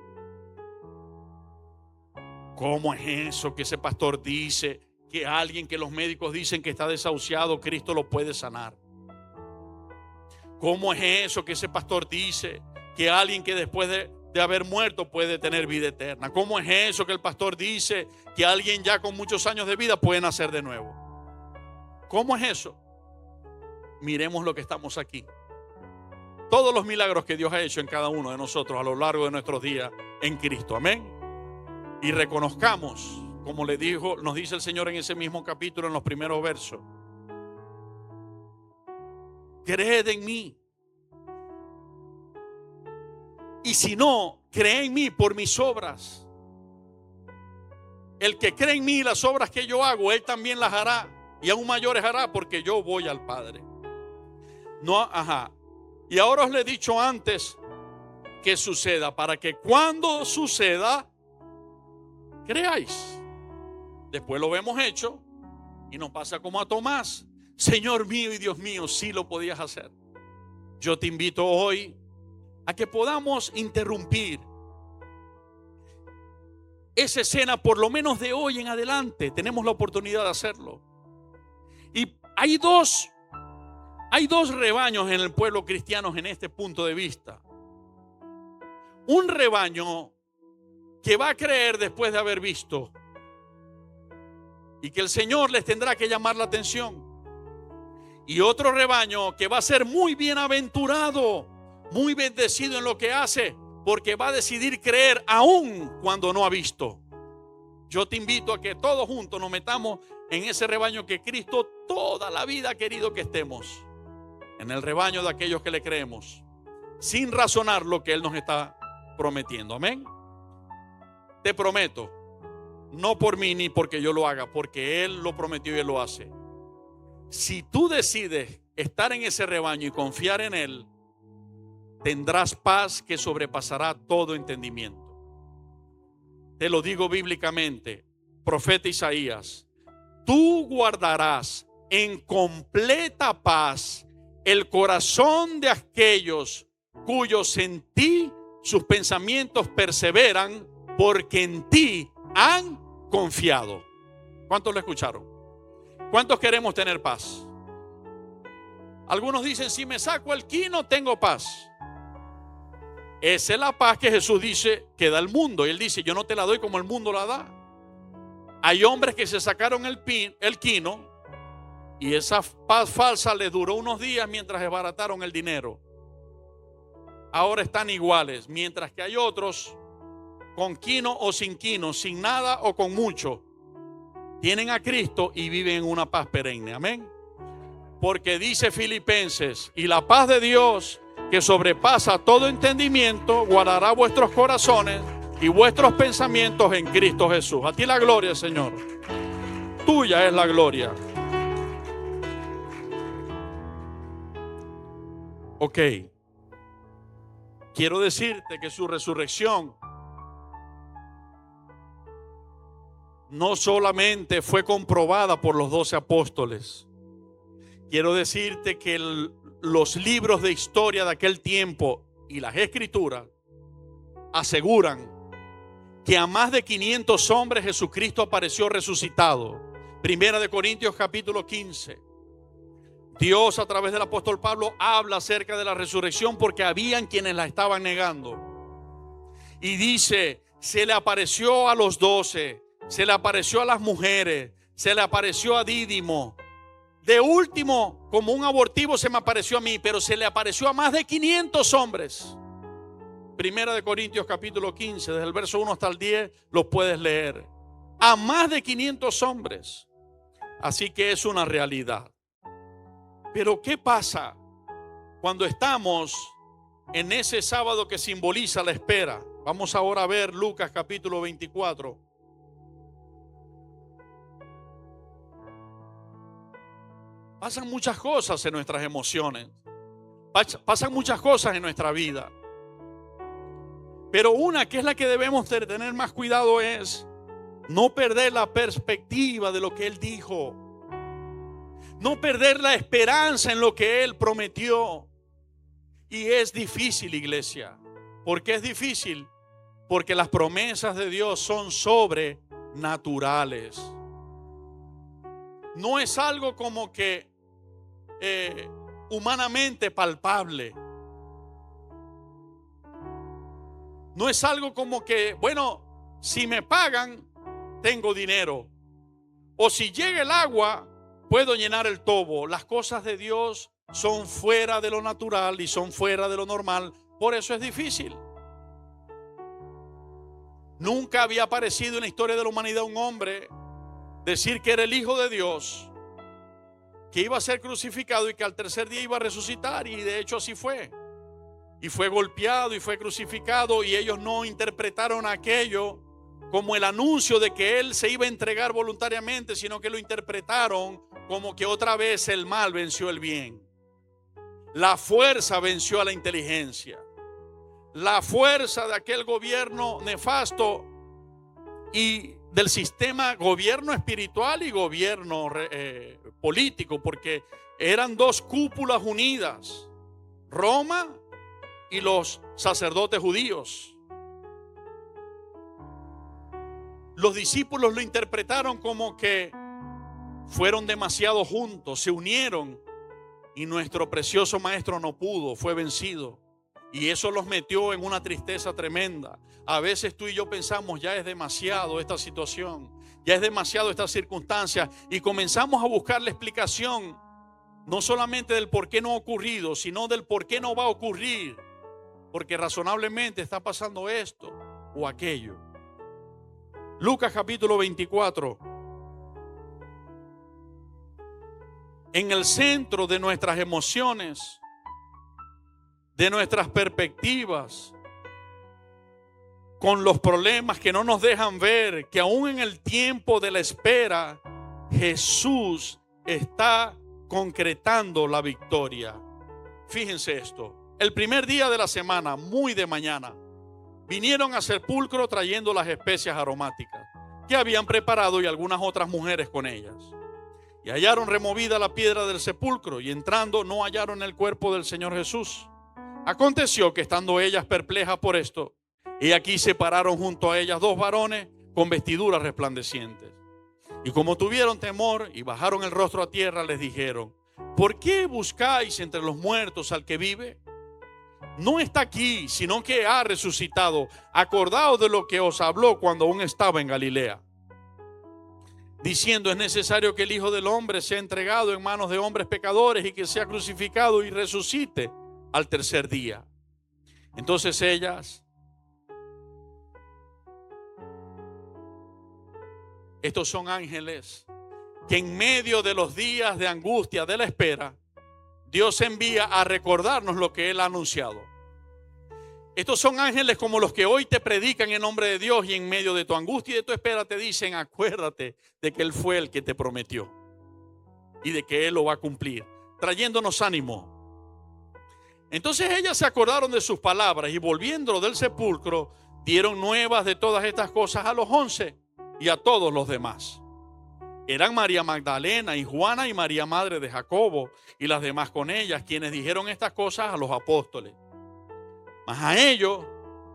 ¿Cómo es eso que ese pastor dice que alguien que los médicos dicen que está desahuciado, Cristo lo puede sanar? ¿Cómo es eso que ese pastor dice que alguien que después de haber muerto puede tener vida eterna? ¿Cómo es eso que el pastor dice que alguien ya con muchos años de vida puede nacer de nuevo? ¿Cómo es eso? Miremos lo que estamos aquí. Todos los milagros que Dios ha hecho en cada uno de nosotros a lo largo de nuestros días en Cristo. Amén. Y reconozcamos, como le dijo, nos dice el Señor en ese mismo capítulo, en los primeros versos. Creed en mí. Y si no, cree en mí por mis obras. El que cree en mí, las obras que yo hago, Él también las hará. Y aún mayores hará, porque yo voy al Padre. No, ajá. Y ahora os le he dicho antes que suceda, para que cuando suceda, creáis. Después lo vemos hecho y nos pasa como a Tomás. Señor mío y Dios mío, sí lo podías hacer. Yo te invito hoy a que podamos interrumpir esa escena, por lo menos de hoy en adelante, tenemos la oportunidad de hacerlo. Y hay dos rebaños en el pueblo cristiano en este punto de vista. Un rebaño que va a creer después de haber visto y que el Señor les tendrá que llamar la atención. Y otro rebaño que va a ser muy bienaventurado, muy bendecido en lo que hace, porque va a decidir creer aún cuando no ha visto. Yo te invito a que todos juntos nos metamos en ese rebaño que Cristo toda la vida ha querido que estemos. En el rebaño de aquellos que le creemos, sin razonar lo que Él nos está prometiendo. Amén. Te prometo, no por mí ni porque yo lo haga, porque Él lo prometió y Él lo hace. Si tú decides estar en ese rebaño y confiar en Él, tendrás paz que sobrepasará todo entendimiento. Te lo digo bíblicamente, profeta Isaías, tú guardarás en completa paz el corazón de aquellos cuyos en ti sus pensamientos perseveran, porque en ti han confiado. ¿Cuántos lo escucharon? ¿Cuántos queremos tener paz? Algunos dicen, si me saco el quino tengo paz. Esa es la paz que Jesús dice que da el mundo. Y Él dice, yo no te la doy como el mundo la da. Hay hombres que se sacaron el quino y esa paz falsa les duró unos días mientras desbarataron el dinero. Ahora están iguales, mientras que hay otros con quino o sin quino, sin nada o con mucho, tienen a Cristo y viven en una paz perenne. Amén. Porque dice Filipenses, y la paz de Dios que sobrepasa todo entendimiento guardará vuestros corazones y vuestros pensamientos en Cristo Jesús. A ti la gloria, Señor. Tuya es la gloria. Ok. Quiero decirte que su resurrección no solamente fue comprobada por los 12 apóstoles. Quiero decirte que los libros de historia de aquel tiempo y las escrituras aseguran que a más de 500 hombres Jesucristo apareció resucitado. Primera de Corintios capítulo 15. Dios a través del apóstol Pablo habla acerca de la resurrección porque habían quienes la estaban negando. Y dice, se le apareció a los 12, se le apareció a las mujeres, se le apareció a Dídimo. De último, como un abortivo se me apareció a mí, pero se le apareció a más de 500 hombres. Primera de Corintios capítulo 15, desde el verso 1 hasta el 10, lo puedes leer. A más de 500 hombres. Así que es una realidad. Pero ¿qué pasa cuando estamos en ese sábado que simboliza la espera? Vamos ahora a ver Lucas capítulo 24. Pasan muchas cosas en nuestras emociones. Pasan muchas cosas en nuestra vida. Pero una que es la que debemos tener más cuidado es no perder la perspectiva de lo que Él dijo. No perder la esperanza en lo que Él prometió. Y es difícil, iglesia. ¿Por qué es difícil? Porque las promesas de Dios son sobrenaturales. No es algo como que humanamente palpable. No es algo como que, bueno, si me pagan, tengo dinero. O si llega el agua, puedo llenar el tobo. Las cosas de Dios son fuera de lo natural y son fuera de lo normal. Por eso es difícil. Nunca había aparecido en la historia de la humanidad un hombre decir que era el Hijo de Dios, que iba a ser crucificado y que al tercer día iba a resucitar. Y de hecho así fue. Y fue golpeado y fue crucificado, y ellos no interpretaron aquello como el anuncio de que Él se iba a entregar voluntariamente, sino que lo interpretaron como que otra vez el mal venció el bien. La fuerza venció a la inteligencia. La fuerza de aquel gobierno nefasto y del sistema gobierno espiritual y gobierno político, porque eran dos cúpulas unidas, Roma y los sacerdotes judíos. Los discípulos lo interpretaron como que fueron demasiado juntos, se unieron y nuestro precioso maestro no pudo, fue vencido. Y eso los metió en una tristeza tremenda. A veces tú y yo pensamos, ya es demasiado esta situación, ya es demasiado esta circunstancia, y comenzamos a buscar la explicación, no solamente del por qué no ha ocurrido, sino del por qué no va a ocurrir, porque razonablemente está pasando esto o aquello. Lucas capítulo 24. En el centro de nuestras emociones, de nuestras perspectivas, con los problemas que no nos dejan ver que aún en el tiempo de la espera, Jesús está concretando la victoria. Fíjense esto: el primer día de la semana, muy de mañana, vinieron al sepulcro trayendo las especias aromáticas que habían preparado y algunas otras mujeres con ellas. Y hallaron removida la piedra del sepulcro, y entrando no hallaron el cuerpo del Señor Jesús. Aconteció que estando ellas perplejas por esto, y aquí se pararon junto a ellas dos varones con vestiduras resplandecientes. Y como tuvieron temor y bajaron el rostro a tierra, les dijeron: ¿por qué buscáis entre los muertos al que vive? No está aquí, sino que ha resucitado. Acordaos de lo que os habló cuando aún estaba en Galilea, diciendo: es necesario que el Hijo del Hombre sea entregado en manos de hombres pecadores y que sea crucificado y resucite al tercer día. Entonces ellas, estos son ángeles que en medio de los días de angustia, de la espera, Dios envía a recordarnos lo que Él ha anunciado. Estos son ángeles como los que hoy te predican en nombre de Dios, y en medio de tu angustia y de tu espera te dicen: acuérdate de que Él fue el que te prometió y de que Él lo va a cumplir, trayéndonos ánimo. Entonces ellas se acordaron de sus palabras, y volviendo del sepulcro dieron nuevas de todas estas cosas a los 11 y a todos los demás. Eran María Magdalena y Juana y María madre de Jacobo y las demás con ellas, quienes dijeron estas cosas a los apóstoles. Mas a ellos,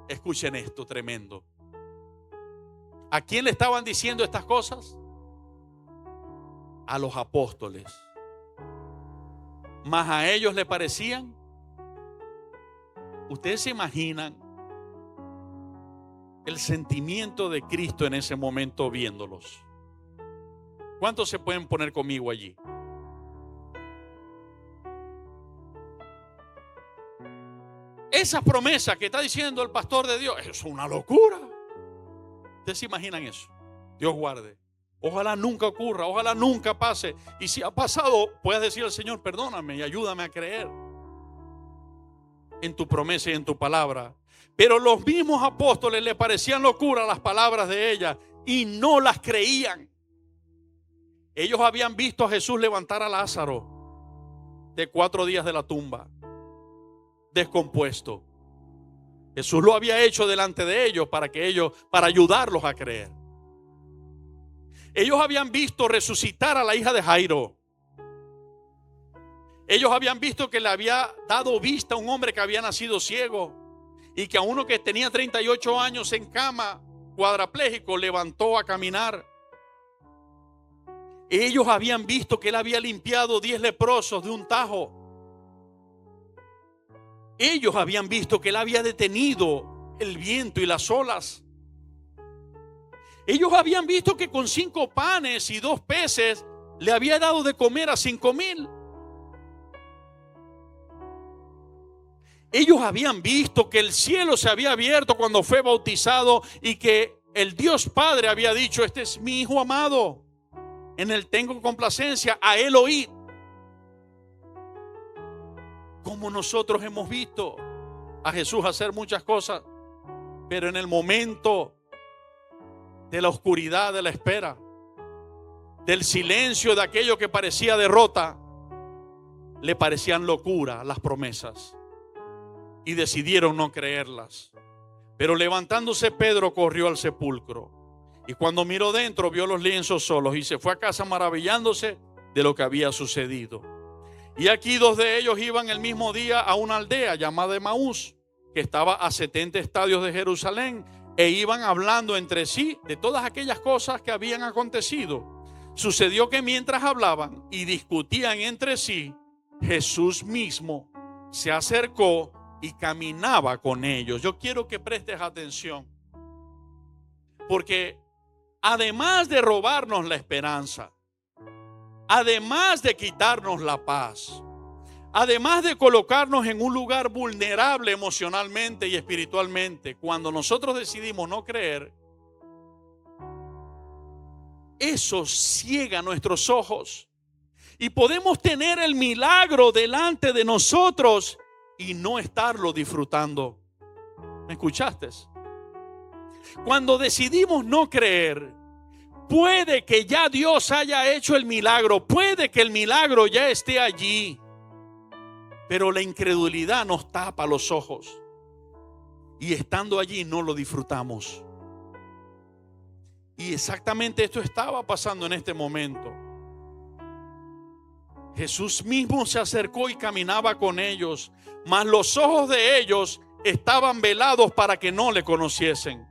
escuchen esto tremendo. ¿A quién le estaban diciendo estas cosas? A los apóstoles. Mas a ellos le parecían. ¿Ustedes se imaginan el sentimiento de Cristo en ese momento viéndolos? ¿Cuántos se pueden poner conmigo allí? Esa promesa que está diciendo el pastor de Dios es una locura. ¿Ustedes se imaginan eso? Dios guarde. Ojalá nunca ocurra, ojalá nunca pase. Y si ha pasado, puedes decir al Señor: perdóname y ayúdame a creer en tu promesa y en tu palabra. Pero los mismos apóstoles le parecían locura las palabras de ella y no las creían. Ellos habían visto a Jesús levantar a Lázaro de 4 días de la tumba, descompuesto. Jesús lo había hecho delante de ellos para ayudarlos a creer. Ellos habían visto resucitar a la hija de Jairo. Ellos habían visto que le había dado vista a un hombre que había nacido ciego, y que a uno que tenía 38 años en cama, cuadrapléjico, levantó a caminar. Ellos habían visto que él había limpiado 10 leprosos de un tajo. Ellos habían visto que él había detenido el viento y las olas. Ellos habían visto que con 5 panes y 2 peces le había dado de comer a 5,000. Ellos habían visto que el cielo se había abierto cuando fue bautizado, y que el Dios Padre había dicho: este es mi Hijo amado, en él tengo complacencia, a él oíd. Como nosotros hemos visto a Jesús hacer muchas cosas, pero en el momento de la oscuridad de la espera, del silencio de aquello que parecía derrota, le parecían locura las promesas y decidieron no creerlas. Pero levantándose, Pedro corrió al sepulcro, y cuando miró dentro vio los lienzos solos, y se fue a casa maravillándose de lo que había sucedido. Y aquí 2 de ellos iban el mismo día a una aldea llamada Emaús, que estaba a 70 estadios de Jerusalén, e iban hablando entre sí de todas aquellas cosas que habían acontecido. Sucedió que mientras hablaban y discutían entre sí, Jesús mismo se acercó y caminaba con ellos. Yo quiero que prestes atención, porque además de robarnos la esperanza, además de quitarnos la paz, además de colocarnos en un lugar vulnerable emocionalmente y espiritualmente, cuando nosotros decidimos no creer, eso ciega nuestros ojos y podemos tener el milagro delante de nosotros y no estarlo disfrutando. ¿Me escuchaste? Cuando decidimos no creer, puede que ya Dios haya hecho el milagro, puede que el milagro ya esté allí, pero la incredulidad nos tapa los ojos y estando allí no lo disfrutamos. Y exactamente esto estaba pasando en este momento. Jesús mismo se acercó y caminaba con ellos, mas los ojos de ellos estaban velados para que no le conociesen.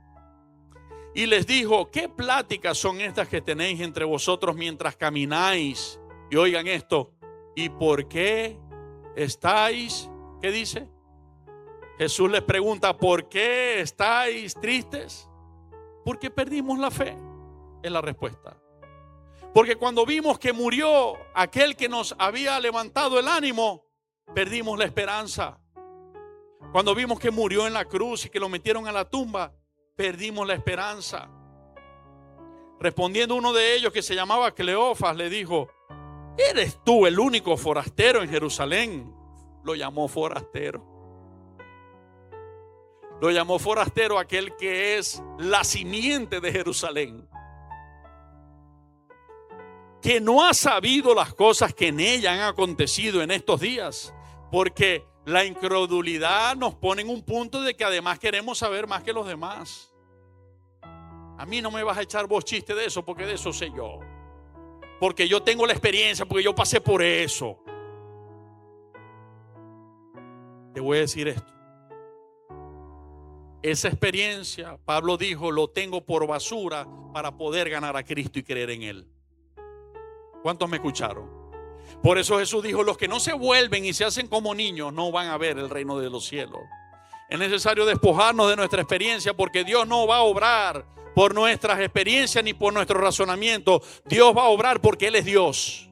Y les dijo: ¿qué pláticas son estas que tenéis entre vosotros mientras camináis? Y oigan esto: ¿y por qué estáis? ¿Qué dice? Jesús les pregunta: ¿por qué estáis tristes? Porque perdimos la fe, es la respuesta. Porque cuando vimos que murió aquel que nos había levantado el ánimo, perdimos la esperanza. Cuando vimos que murió en la cruz y que lo metieron a la tumba, perdimos la esperanza. Respondiendo uno de ellos, que se llamaba Cleofas, le dijo: ¿eres tú el único forastero en Jerusalén? Lo llamó forastero. Lo llamó forastero aquel que es la simiente de Jerusalén, que no ha sabido las cosas que en ella han acontecido en estos días. Porque la incredulidad nos pone en un punto de que además queremos saber más que los demás. A mí no me vas a echar vos chiste de eso, porque de eso sé yo, porque yo tengo la experiencia, porque yo pasé por eso. Te voy a decir esto: esa experiencia, Pablo dijo, lo tengo por basura para poder ganar a Cristo y creer en Él. ¿Cuántos me escucharon? Por eso Jesús dijo: los que no se vuelven y se hacen como niños no van a ver el reino de los cielos. Es necesario despojarnos de nuestra experiencia, porque Dios no va a obrar por nuestras experiencias ni por nuestro razonamiento. Dios va a obrar porque Él es Dios,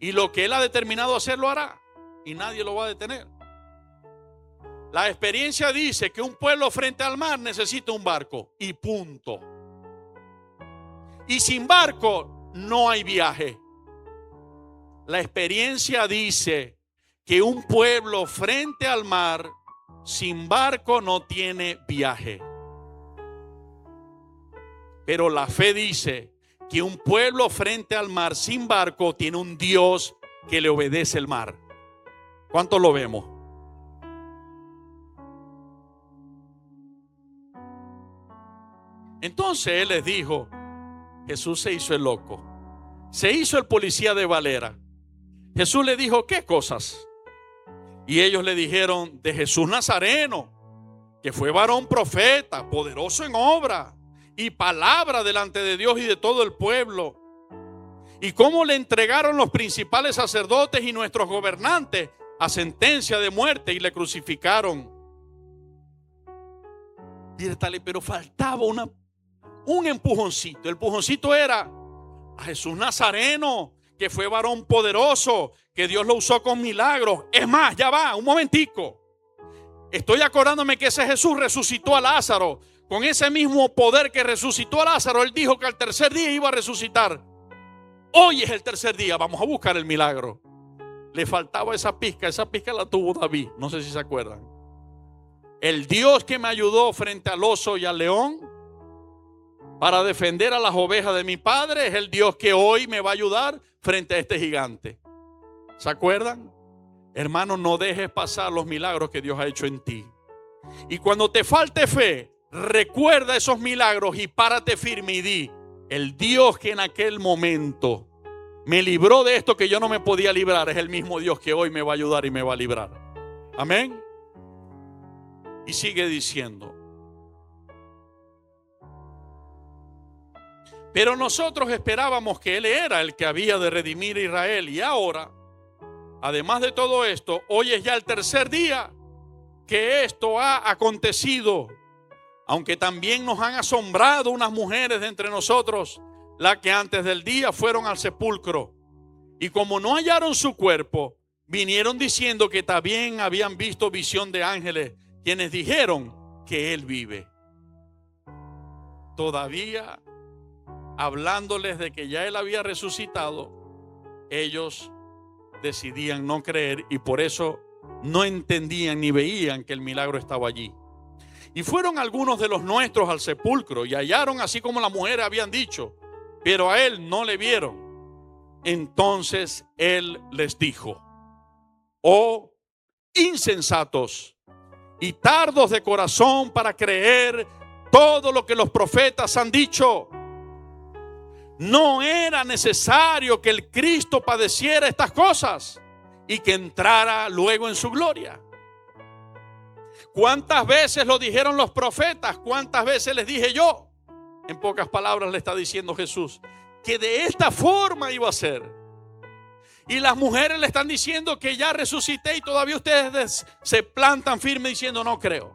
y lo que Él ha determinado hacer lo hará, y nadie lo va a detener. La experiencia dice que un pueblo frente al mar necesita un barco, y punto. Y sin barco no hay viaje. La experiencia dice que un pueblo frente al mar sin barco no tiene viaje. Pero la fe dice que un pueblo frente al mar sin barco tiene un Dios que le obedece el mar. ¿Cuántos lo vemos? Entonces Él les dijo, Jesús se hizo el loco, se hizo el policía de Valera. Jesús le dijo: ¿qué cosas? Y ellos le dijeron: de Jesús Nazareno, que fue varón profeta, poderoso en obra y palabra delante de Dios y de todo el pueblo. Y cómo le entregaron los principales sacerdotes y nuestros gobernantes a sentencia de muerte y le crucificaron. Pero faltaba un empujoncito. El empujoncito era a Jesús Nazareno, que fue varón poderoso, que Dios lo usó con milagros. Es más, ya va, un momentico. Estoy acordándome que ese Jesús resucitó a Lázaro. Con ese mismo poder que resucitó a Lázaro, Él dijo que al tercer día iba a resucitar. Hoy es el tercer día, vamos a buscar el milagro. Le faltaba esa pizca la tuvo David, no sé si se acuerdan. El Dios que me ayudó frente al oso y al león para defender a las ovejas de mi padre es el Dios que hoy me va a ayudar frente a este gigante. ¿Se acuerdan? Hermano, no dejes pasar los milagros que Dios ha hecho en ti. Y cuando te falte fe, recuerda esos milagros y párate firme y di: el Dios que en aquel momento me libró de esto que yo no me podía librar es el mismo Dios que hoy me va a ayudar y me va a librar. Amén. Y sigue diciendo: Pero nosotros esperábamos que Él era el que había de redimir a Israel. Y ahora, además de todo esto, hoy es ya el tercer día que esto ha acontecido. Aunque también nos han asombrado unas mujeres de entre nosotros, las que antes del día fueron al sepulcro. Y como no hallaron su cuerpo, vinieron diciendo que también habían visto visión de ángeles, quienes dijeron que Él vive. Todavía hablándoles de que ya Él había resucitado, ellos decidían no creer y por eso no entendían ni veían que el milagro estaba allí. Y fueron algunos de los nuestros al sepulcro y hallaron así como las mujeres habían dicho, pero a Él no le vieron. Entonces Él les dijo: oh insensatos y tardos de corazón para creer todo lo que los profetas han dicho. ¿No era necesario que el Cristo padeciera estas cosas y que entrara luego en su gloria? ¿Cuántas veces lo dijeron los profetas? ¿Cuántas veces les dije yo? En pocas palabras le está diciendo Jesús que de esta forma iba a ser. Y las mujeres le están diciendo que ya resucité y todavía ustedes se plantan firme diciendo no creo.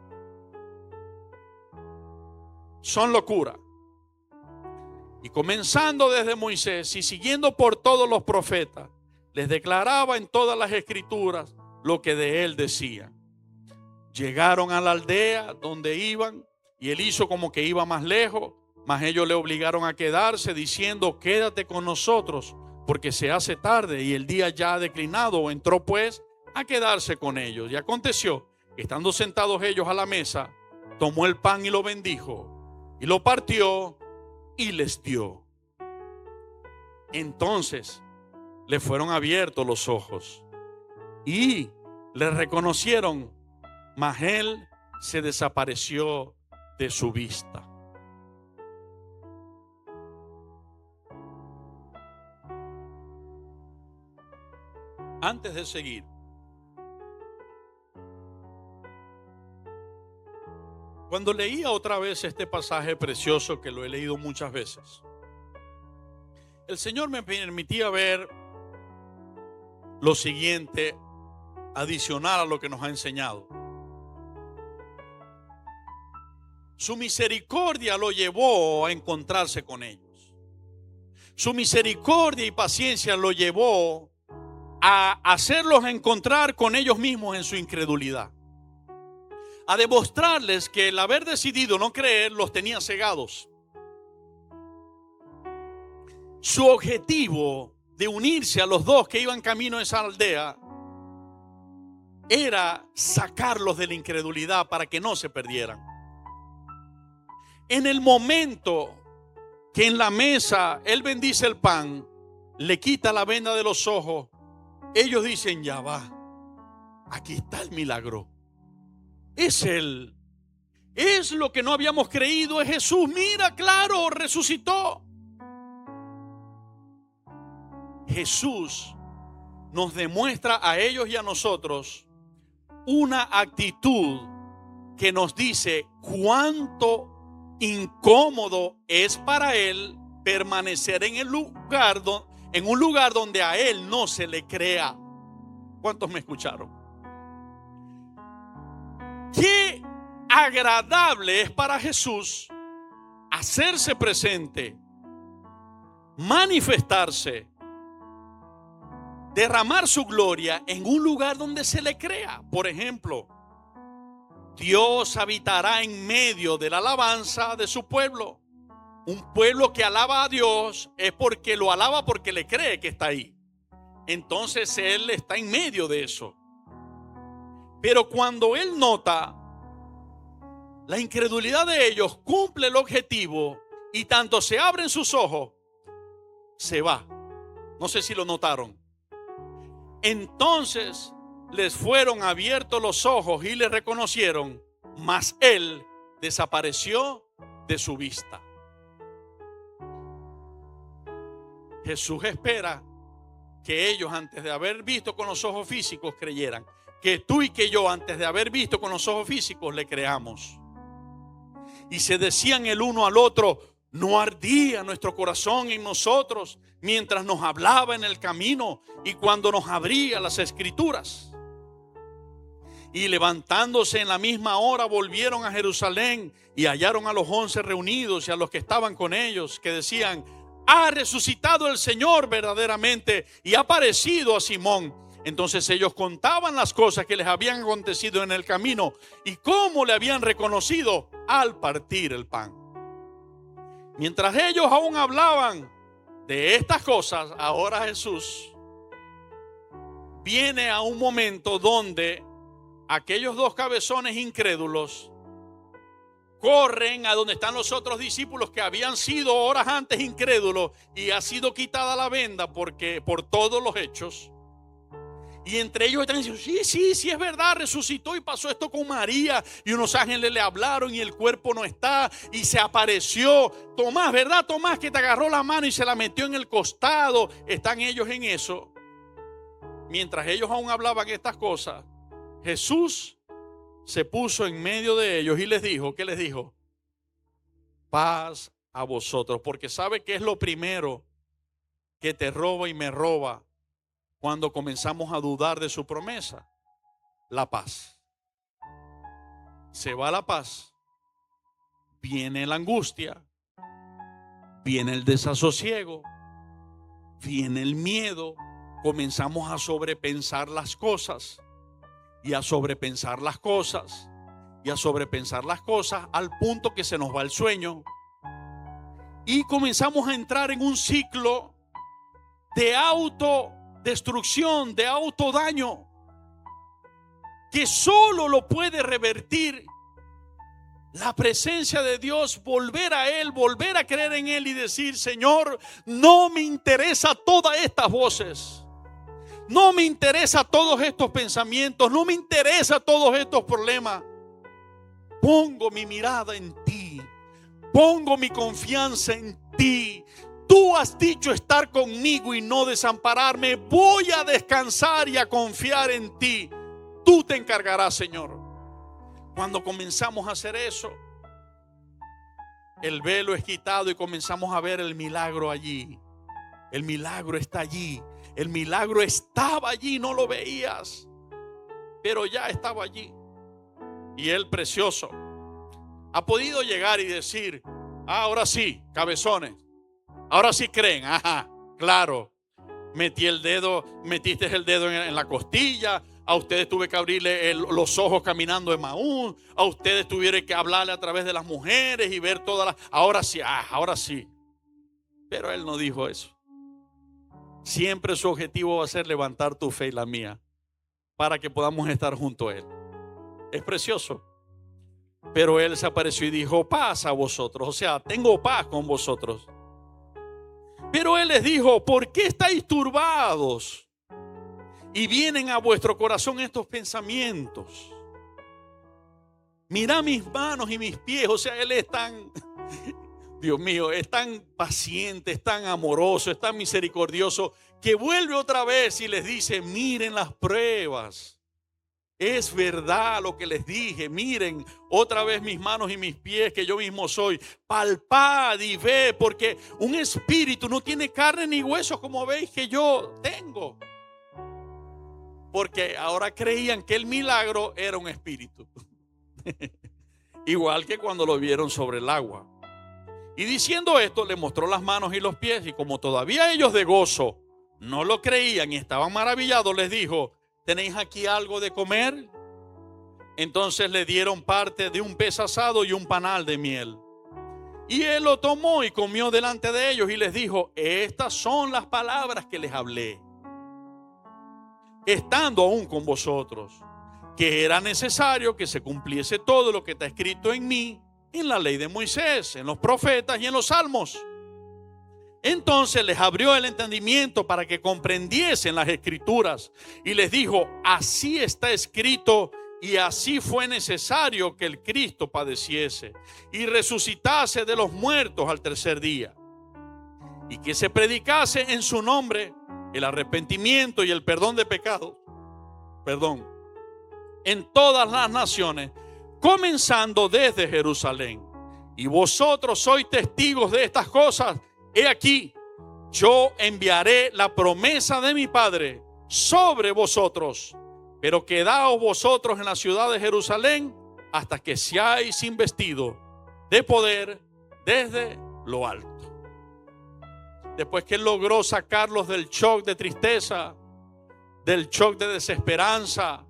Son locura. Y comenzando desde Moisés y siguiendo por todos los profetas, les declaraba en todas las escrituras lo que de él decían. Llegaron a la aldea donde iban y él hizo como que iba más lejos, mas ellos le obligaron a quedarse diciendo: quédate con nosotros porque se hace tarde y el día ya ha declinado. Entró pues a quedarse con ellos. Y aconteció que estando sentados ellos a la mesa, tomó el pan y lo bendijo y lo partió y les dio. Entonces le fueron abiertos los ojos y le reconocieron, mas él se desapareció de su vista. Antes de seguir, cuando leía otra vez este pasaje precioso que lo he leído muchas veces, el Señor me permitía ver lo siguiente adicional a lo que nos ha enseñado. Su misericordia lo llevó a encontrarse con ellos. Su misericordia y paciencia lo llevó a hacerlos encontrar con ellos mismos en su incredulidad. A demostrarles que el haber decidido no creer los tenía cegados. Su objetivo de unirse a los dos que iban camino a esa aldea era sacarlos de la incredulidad para que no se perdieran. En el momento que en la mesa Él bendice el pan, le quita la venda de los ojos, ellos dicen: ya va, aquí está el milagro. Es Él. Es lo que no habíamos creído, es Jesús. Mira, claro, resucitó. Jesús nos demuestra a ellos y a nosotros una actitud que nos dice cuánto incómodo es para Él permanecer en un lugar donde a Él no se le crea. ¿Cuántos me escucharon? Qué agradable es para Jesús hacerse presente, manifestarse, derramar su gloria en un lugar donde se le crea. Por ejemplo, Dios habitará en medio de la alabanza de su pueblo. Un pueblo que alaba a Dios es porque lo alaba porque le cree que está ahí. Entonces Él está en medio de eso. Pero cuando Él nota la incredulidad de ellos, cumple el objetivo y tanto se abren sus ojos, se va. No sé si lo notaron. Entonces les fueron abiertos los ojos y le reconocieron, mas Él desapareció de su vista. Jesús espera que ellos, antes de haber visto con los ojos físicos, creyeran. Que tú y que yo, antes de haber visto con los ojos físicos, le creamos. Y se decían el uno al otro: ¿No ardía nuestro corazón en nosotros mientras nos hablaba en el camino y cuando nos abría las Escrituras? Y levantándose en la misma hora volvieron a Jerusalén y hallaron a los 11 reunidos y a los que estaban con ellos, que decían: ha resucitado el Señor verdaderamente y ha aparecido a Simón. Entonces ellos contaban las cosas que les habían acontecido en el camino y cómo le habían reconocido al partir el pan. Mientras ellos aún hablaban de estas cosas, ahora Jesús viene a un momento donde aquellos dos cabezones incrédulos corren a donde están los otros discípulos que habían sido horas antes incrédulos y ha sido quitada la venda por todos los hechos. Y entre ellos están diciendo: sí, es verdad, resucitó y pasó esto con María. Y unos ángeles le hablaron y el cuerpo no está y se apareció. Tomás, ¿verdad, Tomás, que te agarró la mano y se la metió en el costado? Están ellos en eso. Mientras ellos aún hablaban estas cosas, Jesús se puso en medio de ellos y les dijo, ¿qué les dijo? Paz a vosotros, porque sabe que es lo primero que te roba y me roba cuando comenzamos a dudar de su promesa: la paz. Se va la paz, viene la angustia, viene el desasosiego, viene el miedo, comenzamos a sobrepensar las cosas y a sobrepensar las cosas y a sobrepensar las cosas al punto que se nos va el sueño y comenzamos a entrar en un ciclo de autodestrucción, de autodaño, que solo lo puede revertir la presencia de Dios, volver a Él, volver a creer en Él y decir: Señor, no me interesa todas estas voces, no me interesa todos estos pensamientos, no me interesa todos estos problemas. Pongo mi mirada en ti, pongo mi confianza en ti. Tú has dicho estar conmigo y no desampararme. Voy a descansar y a confiar en ti. Tú te encargarás, Señor. Cuando comenzamos a hacer eso, el velo es quitado y comenzamos a ver el milagro allí. El milagro está allí. El milagro estaba allí, no lo veías, pero ya estaba allí. Y Él, precioso, ha podido llegar y decir: ahora sí, cabezones, ahora sí creen. Ajá, claro, metiste el dedo en la costilla. A ustedes tuve que abrirle los ojos caminando en Maús. A ustedes tuvieron que hablarle a través de las mujeres y ver todas las... Ahora sí, ahora sí. Pero Él no dijo eso. Siempre su objetivo va a ser levantar tu fe y la mía para que podamos estar junto a Él. Es precioso. Pero Él se apareció y dijo: paz a vosotros. O sea, tengo paz con vosotros. Pero Él les dijo: ¿por qué estáis turbados? Y vienen a vuestro corazón estos pensamientos. Mirá mis manos y mis pies. O sea, Él es tan, Dios mío, es tan paciente, es tan amoroso, es tan misericordioso, que vuelve otra vez y les dice: miren las pruebas. Es verdad lo que les dije. Miren otra vez mis manos y mis pies, que yo mismo soy. Palpad y ve, porque un espíritu no tiene carne ni huesos como veis que yo tengo. Porque ahora creían que el milagro era un espíritu. Igual que cuando lo vieron sobre el agua. Y diciendo esto, le mostró las manos y los pies. Y como todavía ellos de gozo no lo creían y estaban maravillados, les dijo: ¿tenéis aquí algo de comer? Entonces le dieron parte de un pez asado y un panal de miel. Y Él lo tomó y comió delante de ellos y les dijo: estas son las palabras que les hablé, estando aún con vosotros, que era necesario que se cumpliese todo lo que está escrito en mí, en la ley de Moisés, en los profetas y en los salmos. Entonces les abrió el entendimiento para que comprendiesen las escrituras y les dijo: así está escrito y así fue necesario que el Cristo padeciese y resucitase de los muertos al tercer día, y que se predicase en su nombre el arrepentimiento y el perdón de pecados, en todas las naciones, comenzando desde Jerusalén. y vosotros sois testigos de estas cosas. He aquí, yo enviaré la promesa de mi Padre sobre vosotros, pero quedaos vosotros en la ciudad de Jerusalén hasta que seáis investidos de poder desde lo alto. Después que él logró sacarlos del shock de tristeza, del shock de desesperanza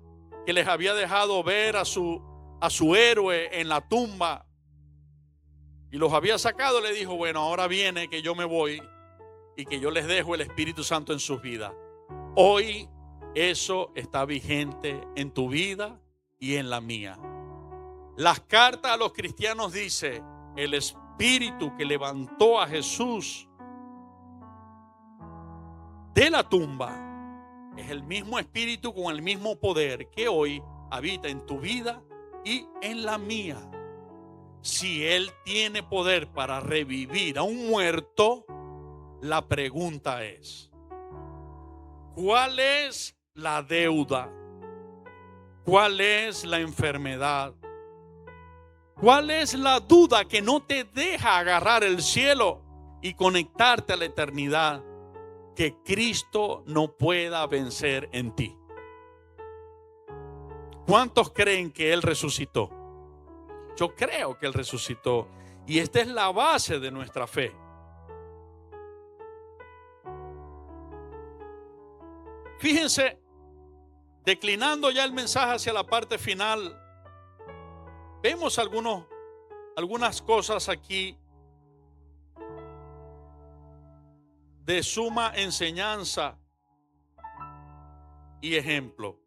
que les había dejado ver a su héroe en la tumba, y los había sacado, le dijo: bueno, ahora viene que yo me voy y que yo les dejo el Espíritu Santo en sus vidas. Hoy eso está vigente en tu vida y en la mía. Las cartas a los cristianos dice: el Espíritu que levantó a Jesús de la tumba es el mismo Espíritu con el mismo poder que hoy habita en tu vida y en la mía. Si Él tiene poder para revivir a un muerto, la pregunta es: ¿cuál es la deuda? ¿Cuál es la enfermedad? ¿Cuál es la duda que no te deja agarrar el cielo y conectarte a la eternidad que Cristo no pueda vencer en ti? ¿Cuántos creen que Él resucitó? Yo creo que Él resucitó, y esta es la base de nuestra fe. Fíjense, declinando ya el mensaje hacia la parte final, vemos algunas cosas aquí de suma enseñanza y ejemplo.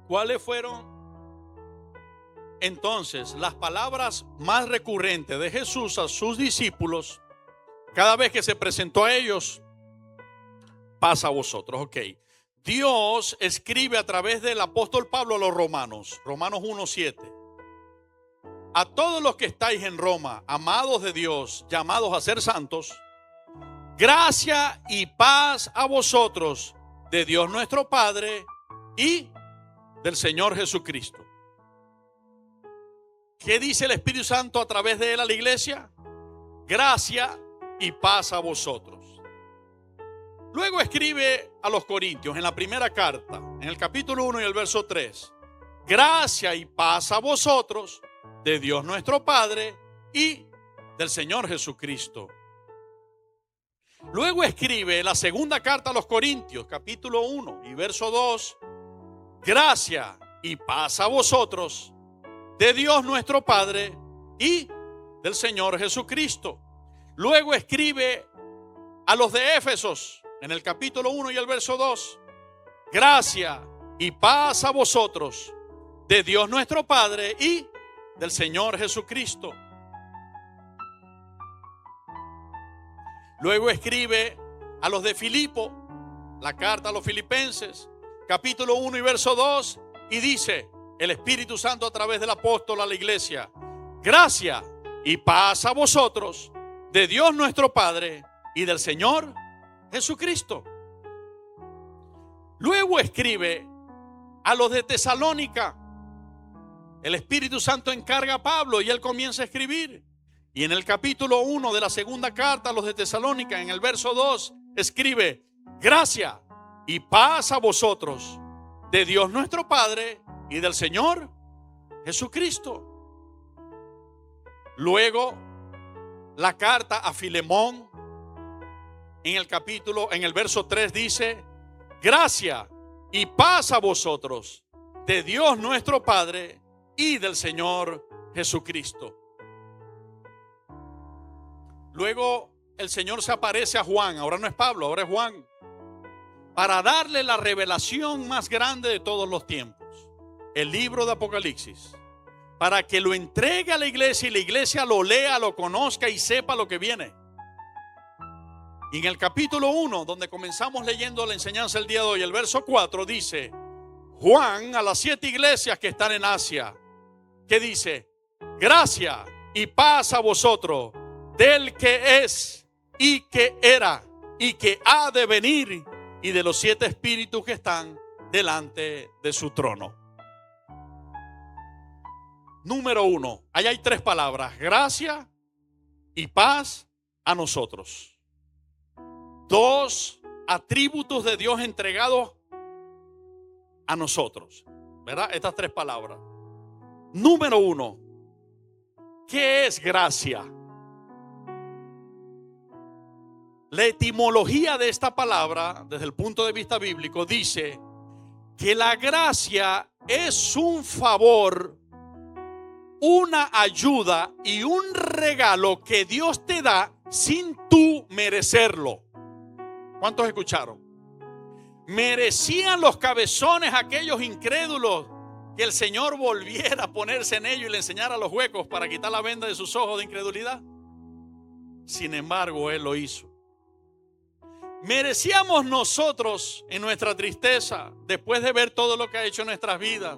¿Cuáles fueron entonces las palabras más recurrentes de Jesús a sus discípulos cada vez que se presentó a ellos? Pasa a vosotros. Ok. Dios escribe a través del apóstol Pablo a los romanos, Romanos 1:7. A todos los que estáis en Roma, amados de Dios, llamados a ser santos, gracia y paz a vosotros de Dios nuestro Padre y del Señor Jesucristo. ¿Qué dice el Espíritu Santo a través de él a la iglesia? Gracia y paz a vosotros. Luego escribe a los Corintios en la primera carta, en el capítulo 1 y el verso 3. Gracia y paz a vosotros de Dios nuestro Padre y del Señor Jesucristo. Luego escribe la segunda carta a los Corintios, capítulo 1 y verso 2. Gracia y paz a vosotros de Dios nuestro Padre y del Señor Jesucristo. Luego escribe a los de Éfesos en el capítulo 1 y el verso 2. Gracia y paz a vosotros de Dios nuestro Padre y del Señor Jesucristo. Luego escribe a los de Filipo, la carta a los filipenses, capítulo 1 y verso 2, y dice el Espíritu Santo a través del apóstol a la iglesia: gracia y paz a vosotros de Dios nuestro Padre y del Señor Jesucristo. Luego escribe a los de Tesalónica. El Espíritu Santo encarga a Pablo y él comienza a escribir. Y en el capítulo 1 de la segunda carta a los de Tesalónica, en el verso 2, escribe: gracia y paz a vosotros de Dios nuestro Padre y del Señor Jesucristo. Luego la carta a Filemón en el verso 3 dice: gracia y paz a vosotros de Dios nuestro Padre y del Señor Jesucristo. Luego el Señor se aparece a Juan, ahora no es Pablo, ahora es Juan, para darle la revelación más grande de todos los tiempos, el libro de Apocalipsis, para que lo entregue a la iglesia y la iglesia lo lea, lo conozca y sepa lo que viene. Y en el capítulo 1, donde comenzamos leyendo la enseñanza el día de hoy, el verso 4 dice: Juan a las 7 iglesias que están en Asia, que dice: gracia y paz a vosotros del que es, y que era y que ha de venir, y de los 7 espíritus que están delante de su trono. Número 1, ahí hay 3 palabras: gracia y paz a nosotros. 2 atributos de Dios entregados a nosotros, ¿verdad? Estas 3 palabras. Número 1, ¿qué es gracia? La etimología de esta palabra, desde el punto de vista bíblico, dice que la gracia es un favor, una ayuda y un regalo que Dios te da sin tú merecerlo. ¿Cuántos escucharon? ¿Merecían los cabezones, aquellos incrédulos, que el Señor volviera a ponerse en ellos y le enseñara los huecos para quitar la venda de sus ojos de incredulidad? Sin embargo, Él lo hizo. ¿Merecíamos nosotros, en nuestra tristeza, después de ver todo lo que ha hecho en nuestras vidas,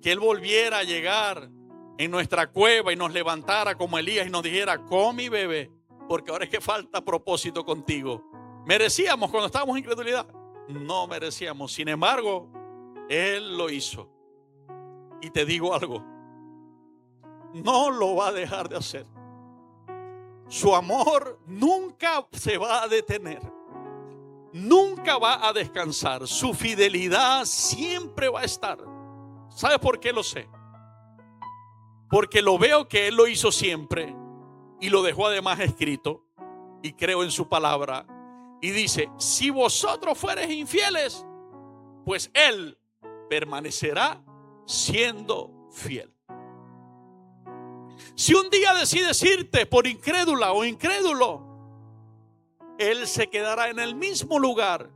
que Él volviera a llegar en nuestra cueva y nos levantara como Elías y nos dijera: come y bebe, porque ahora es que falta propósito contigo? ¿Merecíamos cuando estábamos en incredulidad? No merecíamos. Sin embargo, Él lo hizo. Y te digo algo: no lo va a dejar de hacer. Su amor nunca se va a detener, nunca va a descansar. Su fidelidad siempre va a estar. ¿Sabe por qué lo sé? Porque lo veo que Él lo hizo siempre y lo dejó además escrito, y creo en su palabra. Y dice: si vosotros fuereis infieles, pues Él permanecerá siendo fiel. Si un día decides irte por incrédula o incrédulo, Él se quedará en el mismo lugar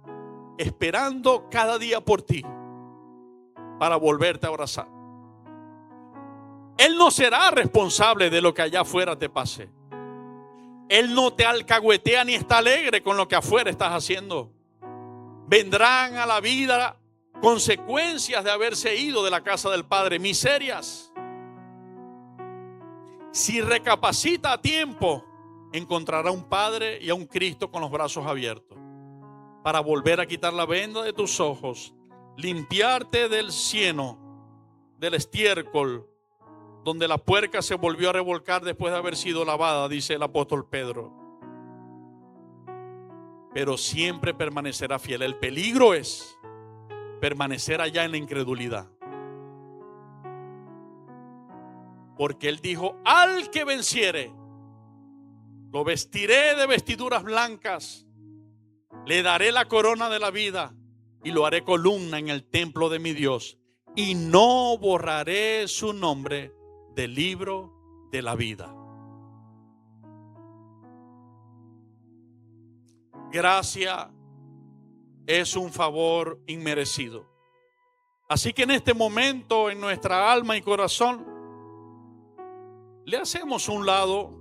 esperando cada día por ti para volverte a abrazar. Él no será responsable de lo que allá afuera te pase. Él no te alcahuetea ni está alegre con lo que afuera estás haciendo. Vendrán a la vida consecuencias de haberse ido de la casa del Padre, miserias. Si recapacita a tiempo, encontrará un Padre y a un Cristo con los brazos abiertos para volver a quitar la venda de tus ojos, limpiarte del cieno, del estiércol, donde la puerca se volvió a revolcar después de haber sido lavada, dice el apóstol Pedro. Pero siempre permanecerá fiel. El peligro es permanecer allá en la incredulidad. Porque Él dijo: al que venciere, lo vestiré de vestiduras blancas, le daré la corona de la vida y lo haré columna en el templo de mi Dios, y no borraré su nombre del libro de la vida. Gracia es un favor inmerecido. Así que en este momento, en nuestra alma y corazón, le hacemos un lado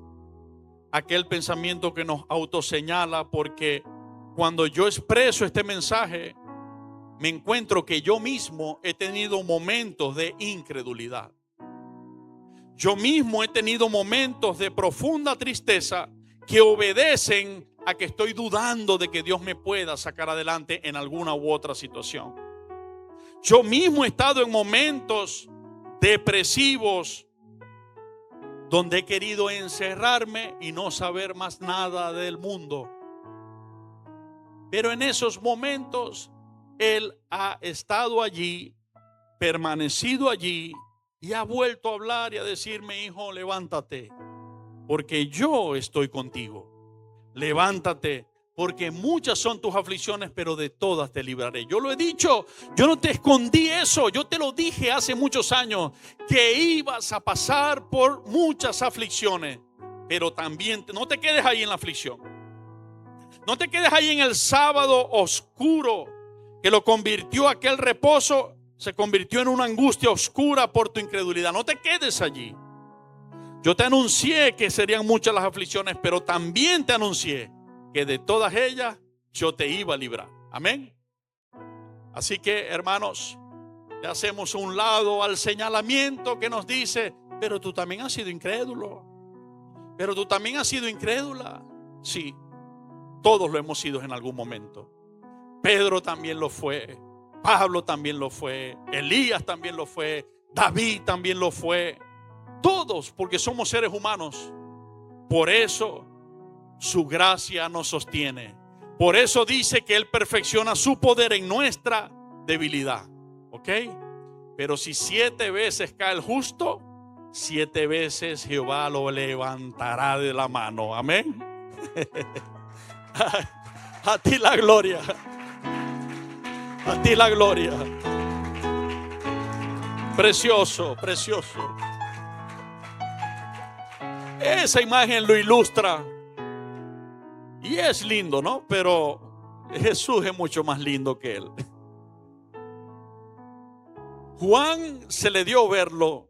aquel pensamiento que nos autoseñala, porque cuando yo expreso este mensaje, me encuentro que yo mismo he tenido momentos de incredulidad. Yo mismo he tenido momentos de profunda tristeza que obedecen a que estoy dudando de que Dios me pueda sacar adelante en alguna u otra situación. Yo mismo he estado en momentos depresivos donde he querido encerrarme y no saber más nada del mundo. Pero en esos momentos Él ha estado allí, permanecido allí, y ha vuelto a hablar y a decirme: hijo, levántate, porque yo estoy contigo. Levántate, porque muchas son tus aflicciones, pero de todas te libraré. Yo lo he dicho, yo no te escondí eso, yo te lo dije hace muchos años, que ibas a pasar por muchas aflicciones, pero también no te quedes ahí en la aflicción. No te quedes ahí en el sábado oscuro que lo convirtió, aquel reposo se convirtió en una angustia oscura por tu incredulidad. No te quedes allí. Yo te anuncié que serían muchas las aflicciones, pero también te anuncié que de todas ellas yo te iba a librar. Amén. Así que, hermanos, le hacemos un lado al señalamiento que nos dice: pero tú también has sido incrédulo, pero tú también has sido incrédula. Sí, todos lo hemos sido en algún momento. Pedro también lo fue, Pablo también lo fue, Elías también lo fue, David también lo fue. Todos, porque somos seres humanos. Por eso su gracia nos sostiene. Por eso dice que Él perfecciona su poder en nuestra debilidad. ¿Ok? Pero si 7 veces cae el justo, 7 veces Jehová lo levantará de la mano. Amén. A ti la gloria. A ti la gloria. Precioso, precioso. Esa imagen lo ilustra. Y es lindo, ¿no? Pero Jesús es mucho más lindo que Él. Juan se le dio verlo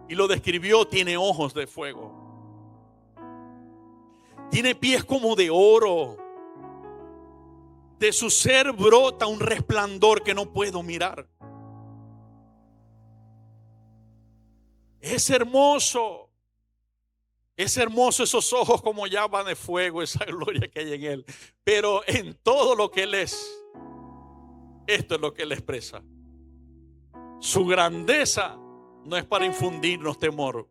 y lo describió: tiene ojos de fuego, tiene pies como de oro, de su ser brota un resplandor que no puedo mirar. Es hermoso esos ojos como llama de fuego, esa gloria que hay en Él. Pero en todo lo que Él es, esto es lo que Él expresa. Su grandeza no es para infundirnos temor.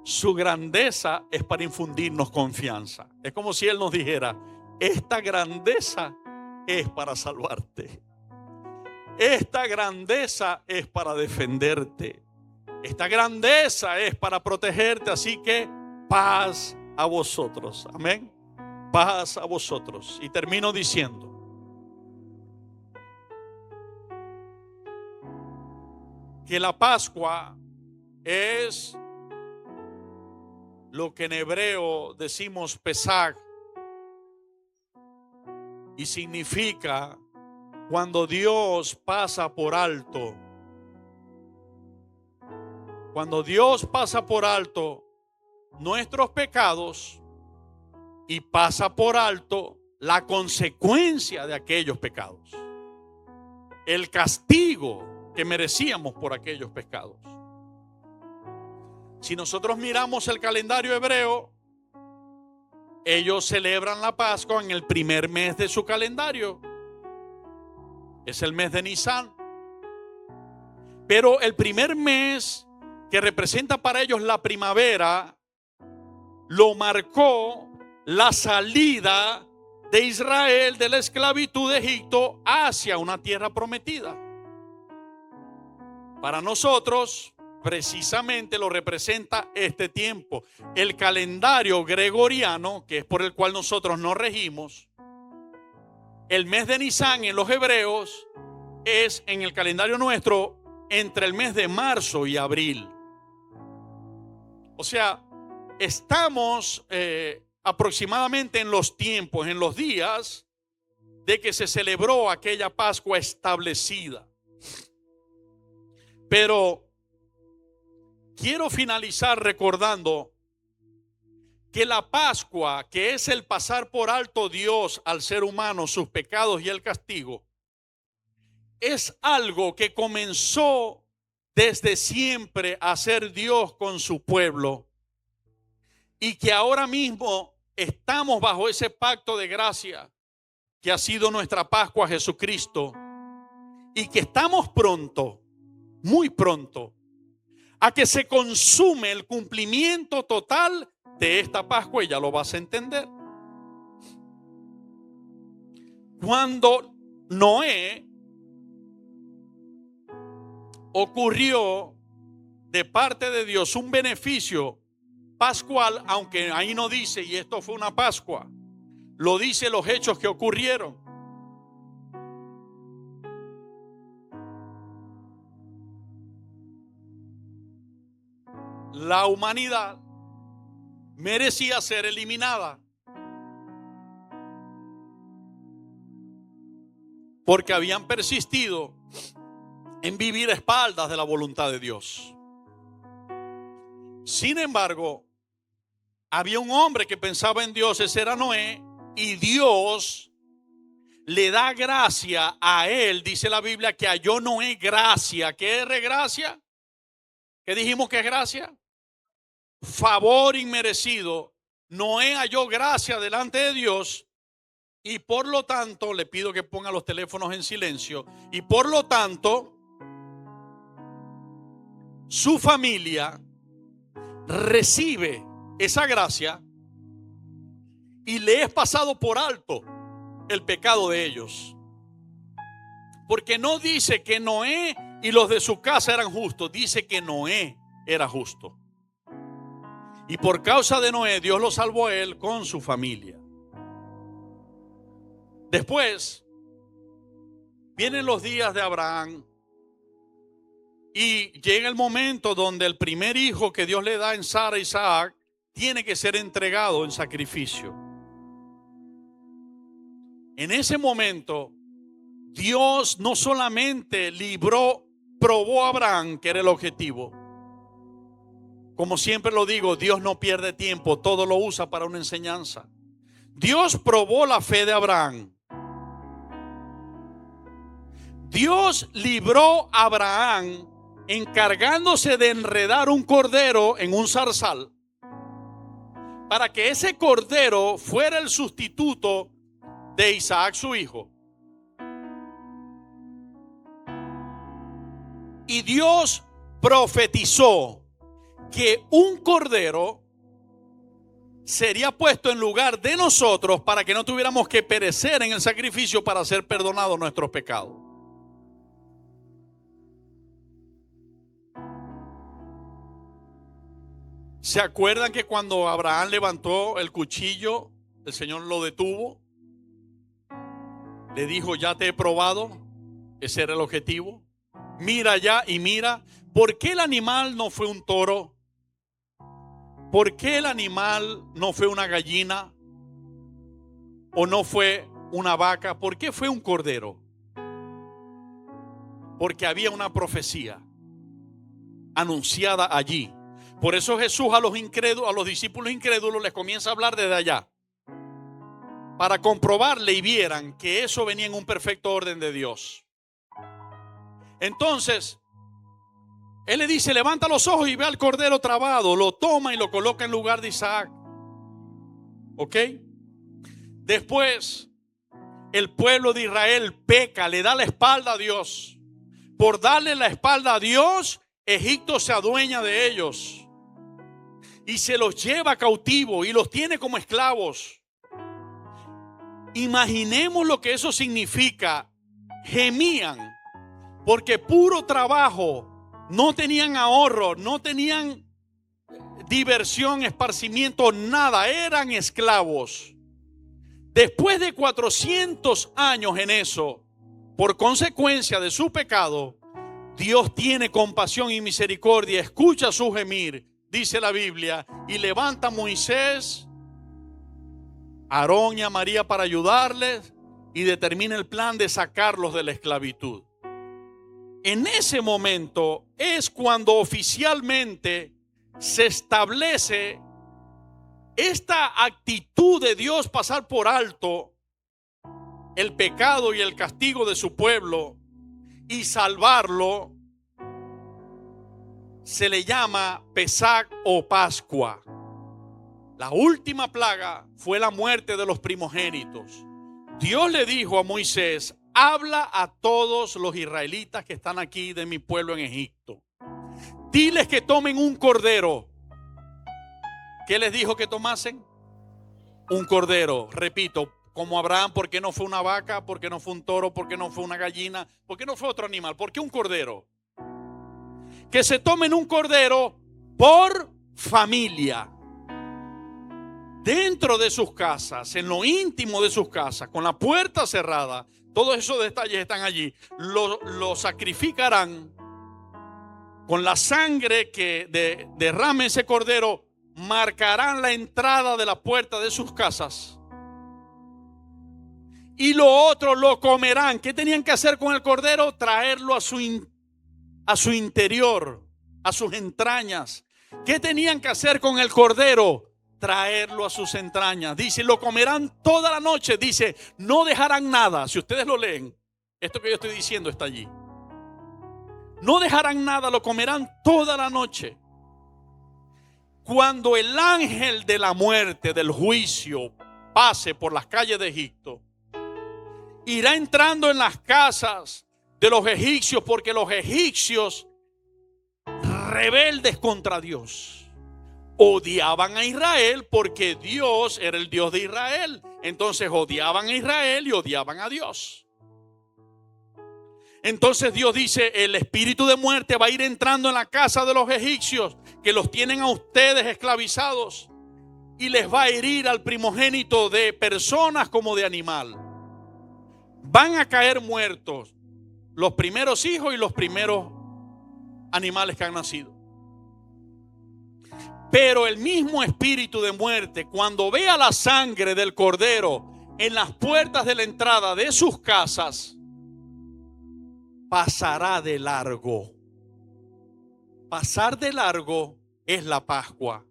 Su grandeza es para infundirnos confianza. Es como si Él nos dijera: esta grandeza es para salvarte. Esta grandeza es para defenderte. Esta grandeza es para protegerte. Así que paz a vosotros. Amén. Paz a vosotros. Y termino diciendo: que la Pascua es lo que en hebreo decimos Pesaj, y significa cuando Dios pasa por alto. Cuando Dios pasa por alto nuestros pecados y pasa por alto la consecuencia de aquellos pecados, el castigo que merecíamos por aquellos pecados. Si nosotros miramos el calendario hebreo, ellos celebran la Pascua en el primer mes de su calendario. Es el mes de Nisan. Pero el primer mes, que representa para ellos la primavera, lo marcó la salida de Israel de la esclavitud de Egipto hacia una tierra prometida. Para nosotros, precisamente lo representa este tiempo. El calendario gregoriano, que es por el cual nosotros nos regimos, el mes de Nisan en los hebreos es, en el calendario nuestro, entre el mes de marzo y abril. O sea, estamos aproximadamente en los tiempos, en los días de que se celebró aquella Pascua establecida. Pero quiero finalizar recordando que la Pascua, que es el pasar por alto Dios al ser humano sus pecados y el castigo, es algo que comenzó desde siempre a hacer Dios con su pueblo, y que ahora mismo estamos bajo ese pacto de gracia que ha sido nuestra Pascua, Jesucristo, y que estamos pronto, muy pronto, a que se consume el cumplimiento total de esta Pascua, y ya lo vas a entender. Cuando Noé ocurrió de parte de Dios un beneficio pascual, aunque ahí no dice, y esto fue una Pascua, lo dice los hechos que ocurrieron. La humanidad merecía ser eliminada porque habían persistido en vivir a espaldas de la voluntad de Dios. Sin embargo, había un hombre que pensaba en Dios, ese era Noé, y Dios le da gracia a él. Dice la Biblia que halló Noé gracia. ¿Qué es gracia? ¿Qué dijimos que es gracia? Favor inmerecido Noé halló gracia delante de Dios y por lo tanto, le pido que ponga los teléfonos en silencio, y por lo tanto, su familia recibe esa gracia y le es pasado por alto el pecado de ellos. Porque no dice que Noé y los de su casa eran justos, dice que Noé era justo. Y por causa de Noé, Dios lo salvó a él con su familia. Después, vienen los días de Abraham y llega el momento donde el primer hijo que Dios le da en Sara, Isaac, tiene que ser entregado en sacrificio. En ese momento, Dios no solamente probó a Abraham, que era el objetivo. Como siempre lo digo, Dios no pierde tiempo, todo lo usa para una enseñanza. Dios probó la fe de Abraham. Dios libró a Abraham encargándose de enredar un cordero en un zarzal para que ese cordero fuera el sustituto de Isaac, su hijo. Y Dios profetizó que un cordero sería puesto en lugar de nosotros para que no tuviéramos que perecer en el sacrificio para ser perdonados nuestros pecados. ¿Se acuerdan que cuando Abraham levantó el cuchillo, el Señor lo detuvo? Le dijo, ya te he probado. Ese era el objetivo. Mira allá y mira. ¿Por qué el animal no fue un toro? ¿Por qué el animal no fue una gallina? ¿O no fue una vaca? ¿Por qué fue un cordero? Porque había una profecía anunciada allí. Por eso Jesús a los discípulos incrédulos les comienza a hablar desde allá, para comprobarle y vieran que eso venía en un perfecto orden de Dios. Entonces, Él le dice, levanta los ojos y ve al cordero trabado, lo toma y lo coloca en lugar de Isaac. ¿Ok? Después, el pueblo de Israel peca, le da la espalda a Dios. Por darle la espalda a Dios, Egipto se adueña de ellos y se los lleva cautivo y los tiene como esclavos. Imaginemos lo que eso significa. Gemían porque puro trabajo, no tenían ahorro, no tenían diversión, esparcimiento, nada, eran esclavos. Después de 400 años en eso, por consecuencia de su pecado, Dios tiene compasión y misericordia, escucha su gemir, dice la Biblia, y levanta a Moisés, Aarón y a María para ayudarles y determina el plan de sacarlos de la esclavitud. En ese momento es cuando oficialmente se establece esta actitud de Dios pasar por alto el pecado y el castigo de su pueblo y salvarlo. Se le llama Pesach o Pascua. La última plaga fue la muerte de los primogénitos. Dios le dijo a Moisés, habla a todos los israelitas que están aquí de mi pueblo en Egipto. Diles que tomen un cordero. ¿Qué les dijo que tomasen? Un cordero. Repito, como Abraham, ¿por qué no fue una vaca? ¿Por qué no fue un toro? ¿Por qué no fue una gallina? ¿Por qué no fue otro animal? ¿Por qué un cordero? Que se tomen un cordero por familia. Dentro de sus casas, en lo íntimo de sus casas, con la puerta cerrada. Todos esos detalles están allí. Lo sacrificarán con la sangre que derrame ese cordero. Marcarán la entrada de la puerta de sus casas. Y lo otro lo comerán. ¿Qué tenían que hacer con el cordero? Traerlo a su interior, a sus entrañas. ¿Qué tenían que hacer con el cordero? Traerlo a sus entrañas. Dice, lo comerán toda la noche. Dice, no dejarán nada. Si ustedes lo leen, esto que yo estoy diciendo está allí. No dejarán nada, lo comerán toda la noche. Cuando el ángel de la muerte, del juicio, pase por las calles de Egipto, irá entrando en las casas de los egipcios, porque los egipcios, rebeldes contra Dios, odiaban a Israel porque Dios era el Dios de Israel. Entonces odiaban a Israel y odiaban a Dios. Entonces Dios dice: el espíritu de muerte va a ir entrando en la casa de los egipcios, que los tienen a ustedes esclavizados, y les va a herir al primogénito de personas como de animal. Van a caer muertos los primeros hijos y los primeros animales que han nacido. Pero el mismo espíritu de muerte, cuando vea la sangre del cordero en las puertas de la entrada de sus casas, pasará de largo. Pasar de largo es la Pascua.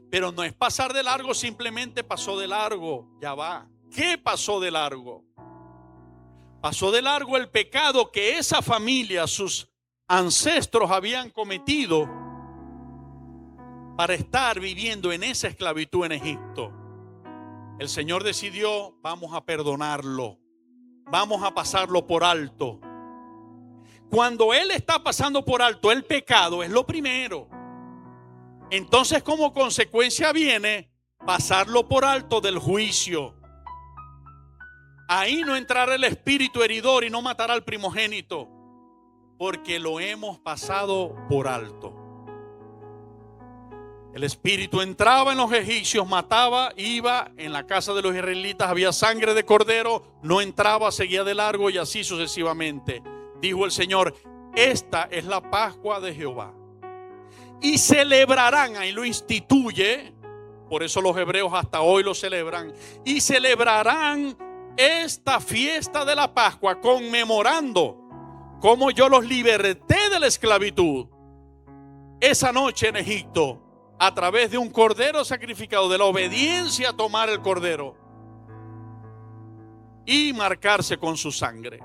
Pero no es pasar de largo, simplemente pasó de largo. Ya va. ¿Qué pasó de largo? Pasó de largo el pecado que esa familia, sus ancestros, habían cometido para estar viviendo en esa esclavitud en Egipto. El Señor decidió: vamos a perdonarlo, vamos a pasarlo por alto. Cuando Él está pasando por alto el pecado, es lo primero. Entonces, como consecuencia viene pasarlo por alto del juicio. Ahí no entrará el espíritu heridor y no matará al primogénito, porque lo hemos pasado por alto. El espíritu entraba en los egipcios, mataba, iba en la casa de los israelitas, había sangre de cordero, no entraba, seguía de largo, y así sucesivamente. Dijo el Señor: esta es la Pascua de Jehová. Y celebrarán, ahí lo instituye, por eso los hebreos hasta hoy lo celebran, y celebrarán esta fiesta de la Pascua conmemorando cómo yo los liberté de la esclavitud esa noche en Egipto, a través de un cordero sacrificado, de la obediencia a tomar el cordero y marcarse con su sangre.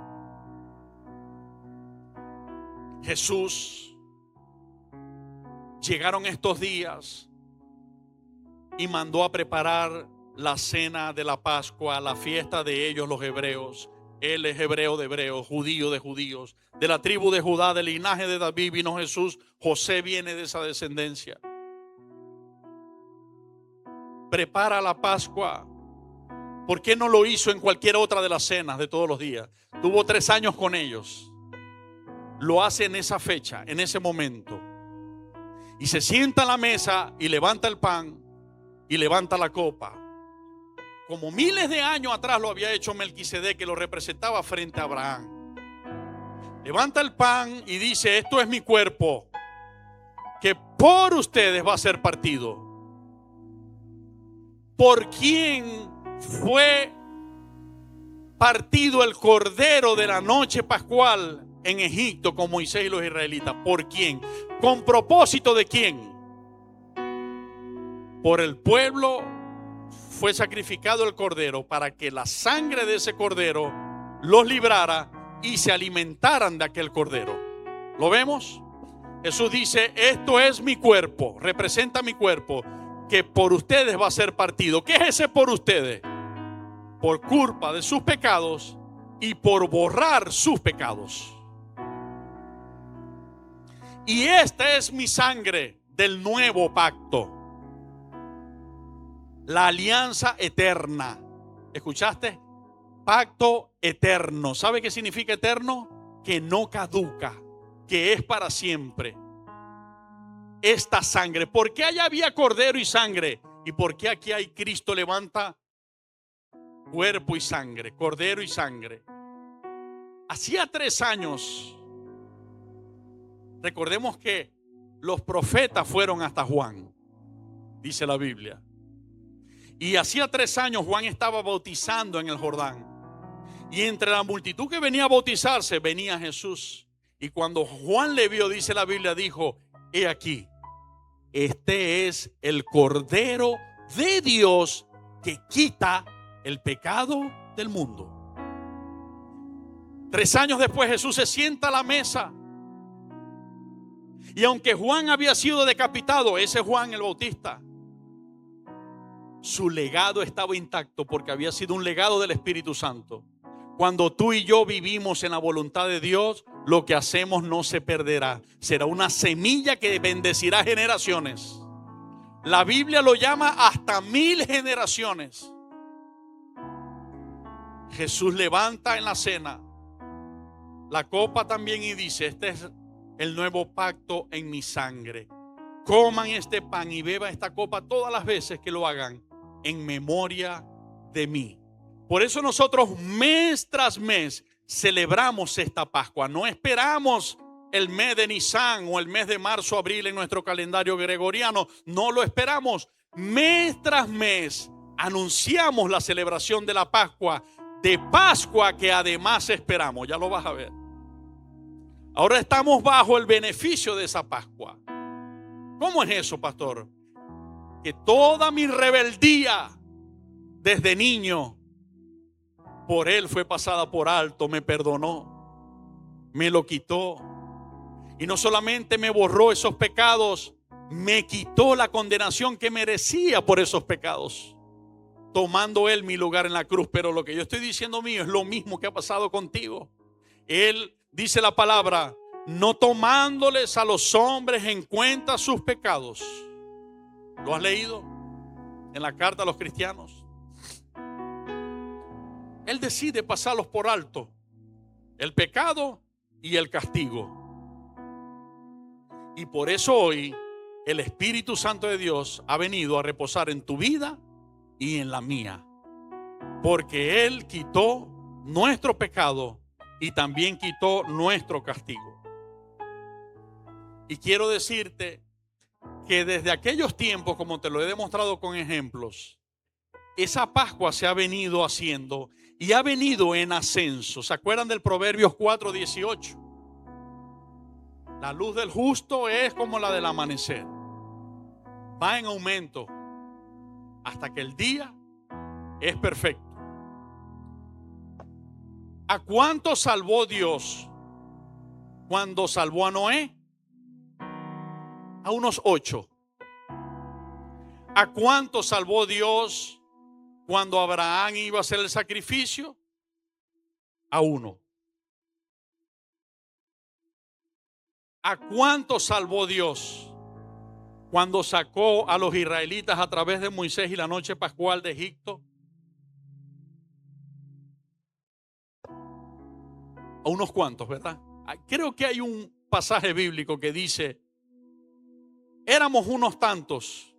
Jesús, llegaron estos días y mandó a preparar la cena de la Pascua, la fiesta de ellos, los hebreos. Él es hebreo de hebreos, judío de judíos. De la tribu de Judá, del linaje de David vino Jesús. José viene de esa descendencia. Prepara la Pascua. ¿Por qué no lo hizo en cualquier otra de las cenas de todos los días? Tuvo 3 años con ellos. Lo hace en esa fecha, en ese momento. Y se sienta a la mesa y levanta el pan y levanta la copa. Como miles de años atrás lo había hecho Melquisedec, que lo representaba frente a Abraham. Levanta el pan y dice: esto es mi cuerpo, que por ustedes va a ser partido. ¿Por quién fue partido el cordero de la noche pascual en Egipto con Moisés y los israelitas? ¿Por quién? ¿Con propósito de quién? Por el pueblo fue sacrificado el cordero, para que la sangre de ese cordero los librara y se alimentaran de aquel cordero. ¿Lo vemos? Jesús dice: esto es mi cuerpo, representa mi cuerpo, que por ustedes va a ser partido. ¿Qué es ese por ustedes? Por culpa de sus pecados y por borrar sus pecados. Y esta es mi sangre del nuevo pacto, la alianza eterna. ¿Escuchaste? Pacto eterno. ¿Sabe qué significa eterno? Que no caduca, que es para siempre. Esta sangre. ¿Por qué allá había cordero y sangre? ¿Y por qué aquí hay Cristo levanta cuerpo y sangre, cordero y sangre? Hacía 3 años. Recordemos que los profetas fueron hasta Juan, dice la Biblia. Y hacía 3 años Juan estaba bautizando en el Jordán. Y entre la multitud que venía a bautizarse venía Jesús. Y cuando Juan le vio, dice la Biblia, dijo: he aquí, este es el Cordero de Dios que quita el pecado del mundo. 3 años después Jesús se sienta a la mesa. Y aunque Juan había sido decapitado, ese Juan el Bautista, su legado estaba intacto porque había sido un legado del Espíritu Santo. Cuando tú y yo vivimos en la voluntad de Dios, lo que hacemos no se perderá. Será una semilla que bendecirá generaciones. La Biblia lo llama hasta 1000 generaciones. Jesús levanta en la cena la copa también y dice: este es el nuevo pacto en mi sangre. Coman este pan y beban esta copa todas las veces que lo hagan en memoria de mí. Por eso nosotros mes tras mes celebramos esta Pascua. No esperamos el mes de Nisan o el mes de marzo, abril en nuestro calendario gregoriano. No lo esperamos. Mes tras mes anunciamos la celebración de la Pascua, de Pascua que además esperamos. Ya lo vas a ver. Ahora estamos bajo el beneficio de esa Pascua. ¿Cómo es eso, pastor? Que toda mi rebeldía desde niño por Él fue pasada por alto, me perdonó, me lo quitó. Y no solamente me borró esos pecados, me quitó la condenación que merecía por esos pecados, tomando Él mi lugar en la cruz. Pero lo que yo estoy diciendo mío es lo mismo que ha pasado contigo. Él dice la palabra: no tomándoles a los hombres en cuenta sus pecados. ¿Lo has leído en la carta a los cristianos? Él decide pasarlos por alto, el pecado y el castigo. Y por eso hoy el Espíritu Santo de Dios ha venido a reposar en tu vida y en la mía, porque Él quitó nuestro pecado y también quitó nuestro castigo. Y quiero decirte que desde aquellos tiempos, como te lo he demostrado con ejemplos, esa Pascua se ha venido haciendo y ha venido en ascenso. ¿Se acuerdan del Proverbios 4:18? La luz del justo es como la del amanecer. Va en aumento hasta que el día es perfecto. ¿A cuánto salvó Dios cuando salvó a Noé? A unos 8. ¿A cuánto salvó Dios cuando Abraham iba a hacer el sacrificio? A 1. ¿A cuánto salvó Dios cuando sacó a los israelitas a través de Moisés y la noche pascual de Egipto? A unos cuantos, ¿verdad? Creo que hay un pasaje bíblico que dice: éramos unos tantos.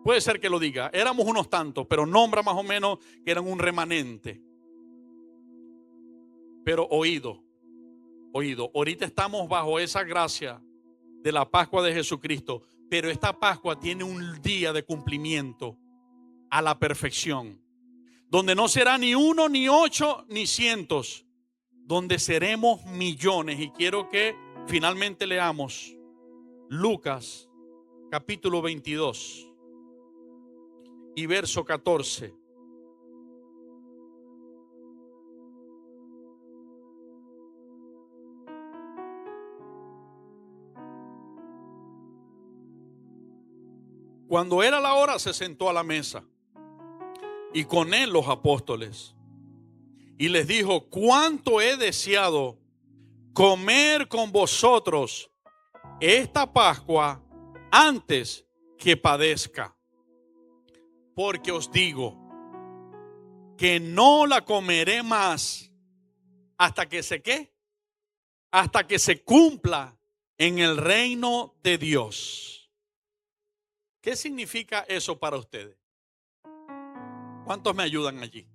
Puede ser que lo diga, éramos unos tantos, pero nombra más o menos que eran un remanente. Pero oído, ahorita estamos bajo esa gracia de la Pascua de Jesucristo, pero esta Pascua tiene un día de cumplimiento a la perfección, donde no será ni 1, ni 8, ni cientos, donde seremos millones. Y quiero que finalmente leamos Lucas capítulo 22 y verso 14. Cuando era la hora, se sentó a la mesa y con él los apóstoles, y les dijo: cuánto he deseado comer con vosotros esta Pascua antes que padezca, porque os digo que no la comeré más hasta que se ¿qué? Hasta que se cumpla en el reino de Dios. ¿Qué significa eso para ustedes? ¿Cuántos me ayudan allí?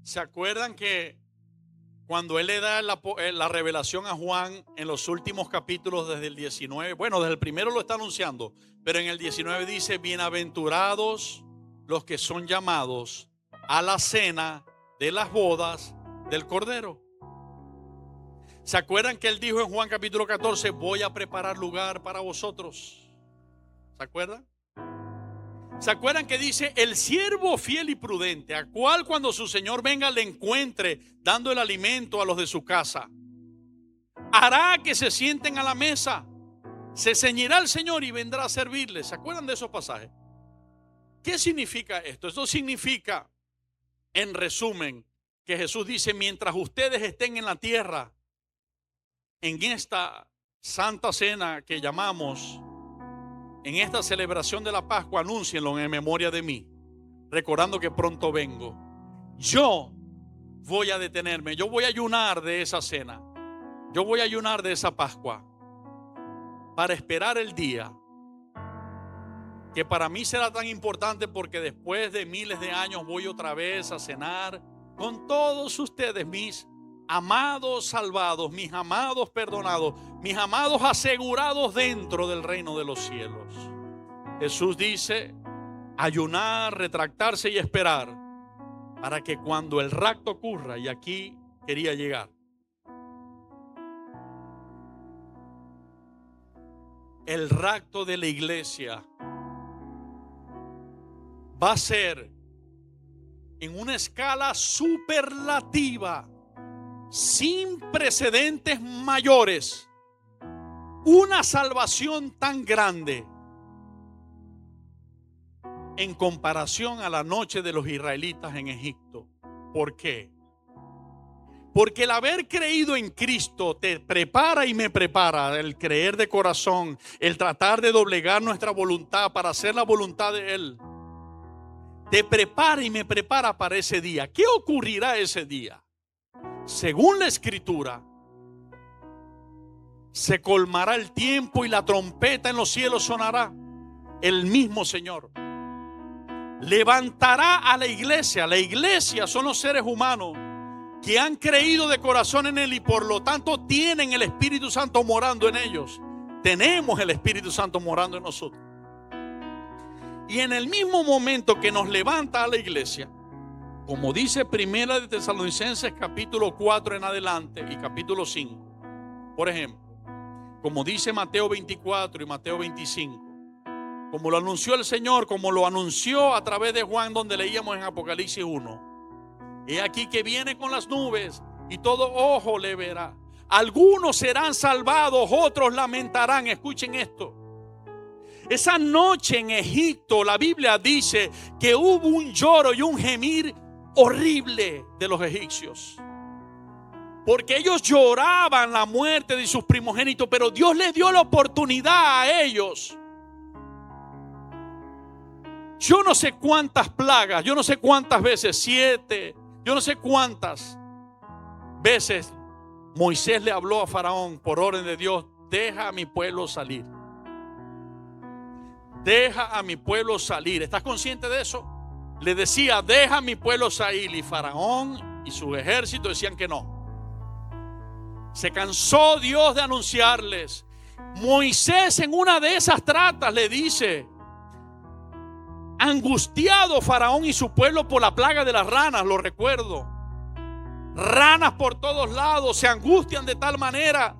¿Se acuerdan que cuando él le da la revelación a Juan en los últimos capítulos, desde el 19, bueno, desde el primero lo está anunciando, pero en el 19 dice: bienaventurados los que son llamados a la cena de las bodas del Cordero? ¿Se acuerdan que él dijo en Juan capítulo 14: voy a preparar lugar para vosotros? ¿Se acuerdan? ¿Se acuerdan que dice el siervo fiel y prudente, a cual cuando su señor venga le encuentre dando el alimento a los de su casa, hará que se sienten a la mesa, se ceñirá el Señor y vendrá a servirles? ¿Se acuerdan de esos pasajes? ¿Qué significa esto? Esto significa, en resumen, que Jesús dice: mientras ustedes estén en la tierra, en esta santa cena que llamamos, en esta celebración de la Pascua, anúncienlo en memoria de mí, recordando que pronto vengo. Yo voy a detenerme, yo voy a ayunar de esa cena, yo voy a ayunar de esa Pascua, para esperar el día que para mí será tan importante, porque después de miles de años voy otra vez a cenar con todos ustedes, mis amados salvados, mis amados perdonados, mis amados asegurados dentro del reino de los cielos. Jesús dice: ayunar, retractarse y esperar, para que cuando el rapto ocurra, y aquí quería llegar, el rapto de la iglesia va a ser en una escala superlativa, sin precedentes mayores, una salvación tan grande en comparación a la noche de los israelitas en Egipto. ¿Por qué? Porque el haber creído en Cristo te prepara y me prepara, el creer de corazón, el tratar de doblegar nuestra voluntad para hacer la voluntad de Él, te prepara y me prepara para ese día. ¿Qué ocurrirá ese día? Según la Escritura, se colmará el tiempo y la trompeta en los cielos sonará. El mismo Señor levantará a la iglesia. La iglesia son los seres humanos que han creído de corazón en Él y por lo tanto tienen el Espíritu Santo morando en ellos. Tenemos el Espíritu Santo morando en nosotros. Y en el mismo momento que nos levanta a la iglesia, como dice Primera de Tesalonicenses capítulo 4 en adelante y capítulo 5, por ejemplo, como dice Mateo 24 y Mateo 25, como lo anunció el Señor, como lo anunció a través de Juan, donde leíamos en Apocalipsis 1: he aquí que viene con las nubes y todo ojo le verá. Algunos serán salvados, otros lamentarán. Escuchen esto. Esa noche en Egipto, la Biblia dice que hubo un lloro y un gemir horrible de los egipcios, porque ellos lloraban la muerte de sus primogénitos, pero Dios les dio la oportunidad a ellos. Yo no sé cuántas plagas, yo no sé cuántas veces, 7, yo no sé cuántas veces Moisés le habló a Faraón por orden de Dios: deja a mi pueblo salir. Deja a mi pueblo salir. ¿Estás consciente de eso? Le decía: deja a mi pueblo salir. Y Faraón y su ejército decían que no. Se cansó Dios de anunciarles. Moisés en una de esas tratas le dice: angustiado Faraón y su pueblo por la plaga de las ranas, lo recuerdo. Ranas por todos lados, se angustian de tal manera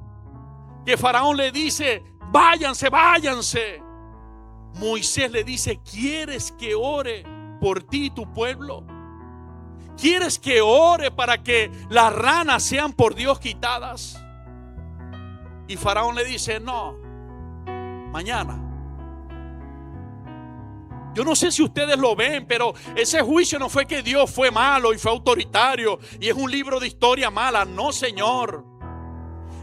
que Faraón le dice: váyanse, váyanse. Moisés le dice: ¿quieres que ore por ti y tu pueblo? ¿Quieres que ore para que las ranas sean por Dios quitadas? Y Faraón le dice: no, mañana. Yo no sé si ustedes lo ven, pero ese juicio no fue que Dios fue malo y fue autoritario y es un libro de historia mala. No, Señor.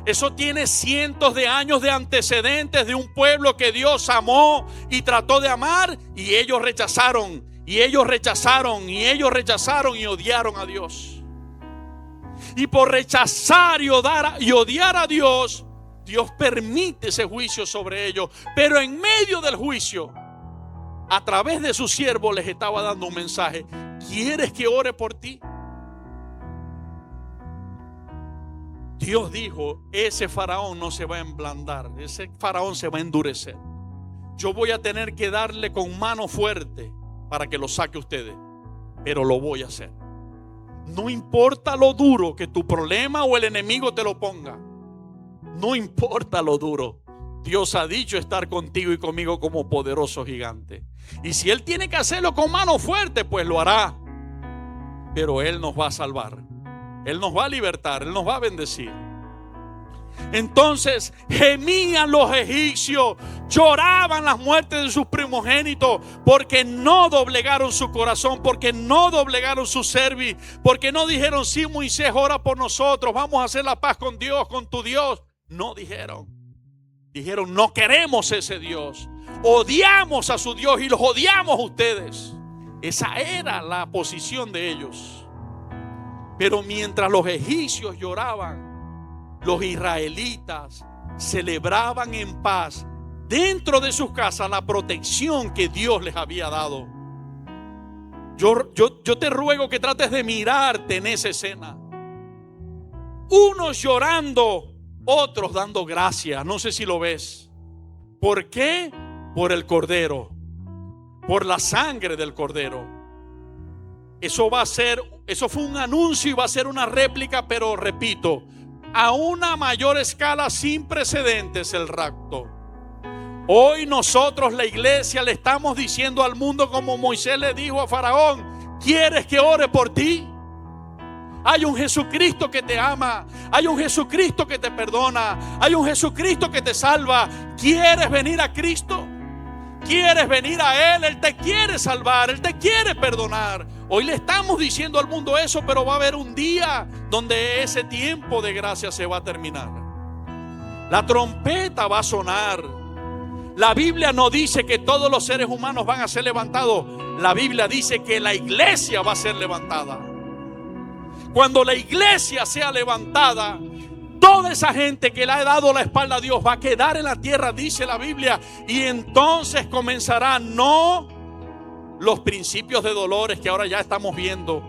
Eso tiene cientos de años de antecedentes de un pueblo que Dios amó y trató de amar, y ellos rechazaron, y ellos rechazaron, y ellos rechazaron y odiaron a Dios. Y por rechazar y odiar a Dios, Dios permite ese juicio sobre ellos. Pero en medio del juicio, a través de su siervo les estaba dando un mensaje: ¿quieres que ore por ti? Dios dijo: ese faraón no se va a emblandar, ese faraón se va a endurecer. Yo voy a tener que darle con mano fuerte para que lo saque ustedes, pero lo voy a hacer. No importa lo duro que tu problema o el enemigo te lo ponga, no importa lo duro, Dios ha dicho estar contigo y conmigo como poderoso gigante. Y si Él tiene que hacerlo con mano fuerte, pues lo hará. Pero Él nos va a salvar. Él nos va a libertar. Él nos va a bendecir. Entonces gemían los egipcios, lloraban las muertes de sus primogénitos, porque no doblegaron su corazón, porque no doblegaron su cerviz, porque no dijeron: sí, Moisés, ora por nosotros, vamos a hacer la paz con Dios, con tu Dios. No dijeron. Dijeron: no queremos ese Dios, odiamos a su Dios y los odiamos a ustedes. Esa era la posición de ellos. Pero mientras los egipcios lloraban, los israelitas celebraban en paz dentro de sus casas la protección que Dios les había dado. Yo te ruego que trates de mirarte en esa escena. Unos llorando, otros dando gracias. No sé si lo ves. ¿Por qué? Por el Cordero, por la sangre del Cordero. Eso fue un anuncio y va a ser una réplica, pero repito, a una mayor escala sin precedentes, el rapto. Hoy nosotros, la iglesia, le estamos diciendo al mundo, como Moisés le dijo a Faraón: ¿quieres que ore por ti? Hay un Jesucristo que te ama, hay un Jesucristo que te perdona, hay un Jesucristo que te salva. ¿Quieres venir a Cristo? ¿Quieres venir a Él? Él te quiere salvar, Él te quiere perdonar. Hoy le estamos diciendo al mundo eso, pero va a haber un día donde ese tiempo de gracia se va a terminar. La trompeta va a sonar. La Biblia no dice que todos los seres humanos van a ser levantados. La Biblia dice que la iglesia va a ser levantada. Cuando la iglesia sea levantada, toda esa gente que le ha dado la espalda a Dios va a quedar en la tierra, dice la Biblia. Y entonces comenzarán no los principios de dolores que ahora ya estamos viendo.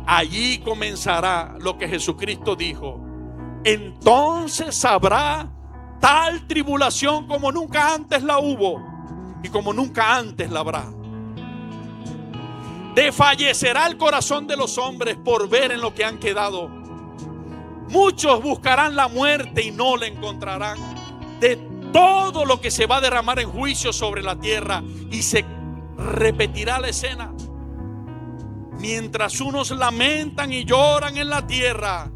Allí comenzará lo que Jesucristo dijo: entonces habrá tal tribulación como nunca antes la hubo y como nunca antes la habrá. Desfallecerá el corazón de los hombres por ver en lo que han quedado. Muchos buscarán la muerte y no la encontrarán. De todo lo que se va a derramar en juicio sobre la tierra, y se repetirá la escena. Mientras unos lamentan y lloran en la tierra,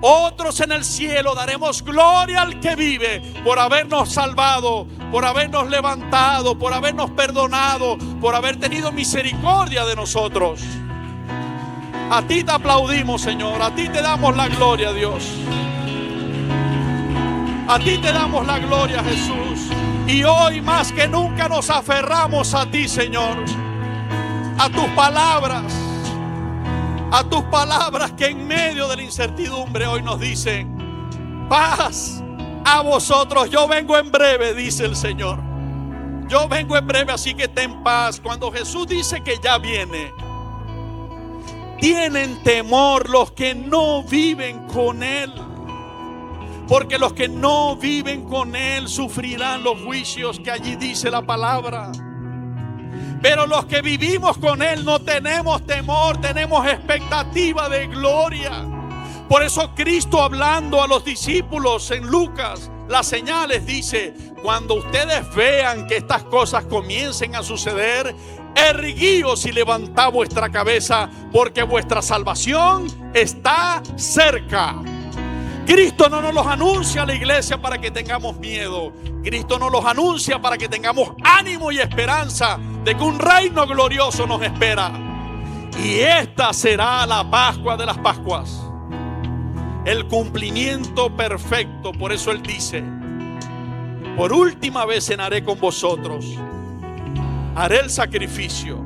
otros en el cielo daremos gloria al que vive por habernos salvado, por habernos levantado, por habernos perdonado, por haber tenido misericordia de nosotros. A ti te aplaudimos, Señor. A ti te damos la gloria, Dios. A ti te damos la gloria, Jesús. Y hoy más que nunca nos aferramos a ti, Señor. A tus palabras. A tus palabras que en medio de la incertidumbre hoy nos dicen: paz a vosotros, yo vengo en breve, dice el Señor. Yo vengo en breve, así que ten paz. Cuando Jesús dice que ya viene, tienen temor los que no viven con Él, porque los que no viven con Él sufrirán los juicios que allí dice la palabra. Pero los que vivimos con Él no tenemos temor, tenemos expectativa de gloria. Por eso Cristo, hablando a los discípulos en Lucas, las señales, dice: cuando ustedes vean que estas cosas comiencen a suceder, erguíos y levantad vuestra cabeza, porque vuestra salvación está cerca. Cristo no nos los anuncia a la iglesia para que tengamos miedo. Cristo nos los anuncia para que tengamos ánimo y esperanza de que un reino glorioso nos espera. Y esta será la Pascua de las Pascuas, el cumplimiento perfecto. Por eso Él dice: por última vez cenaré con vosotros, haré el sacrificio,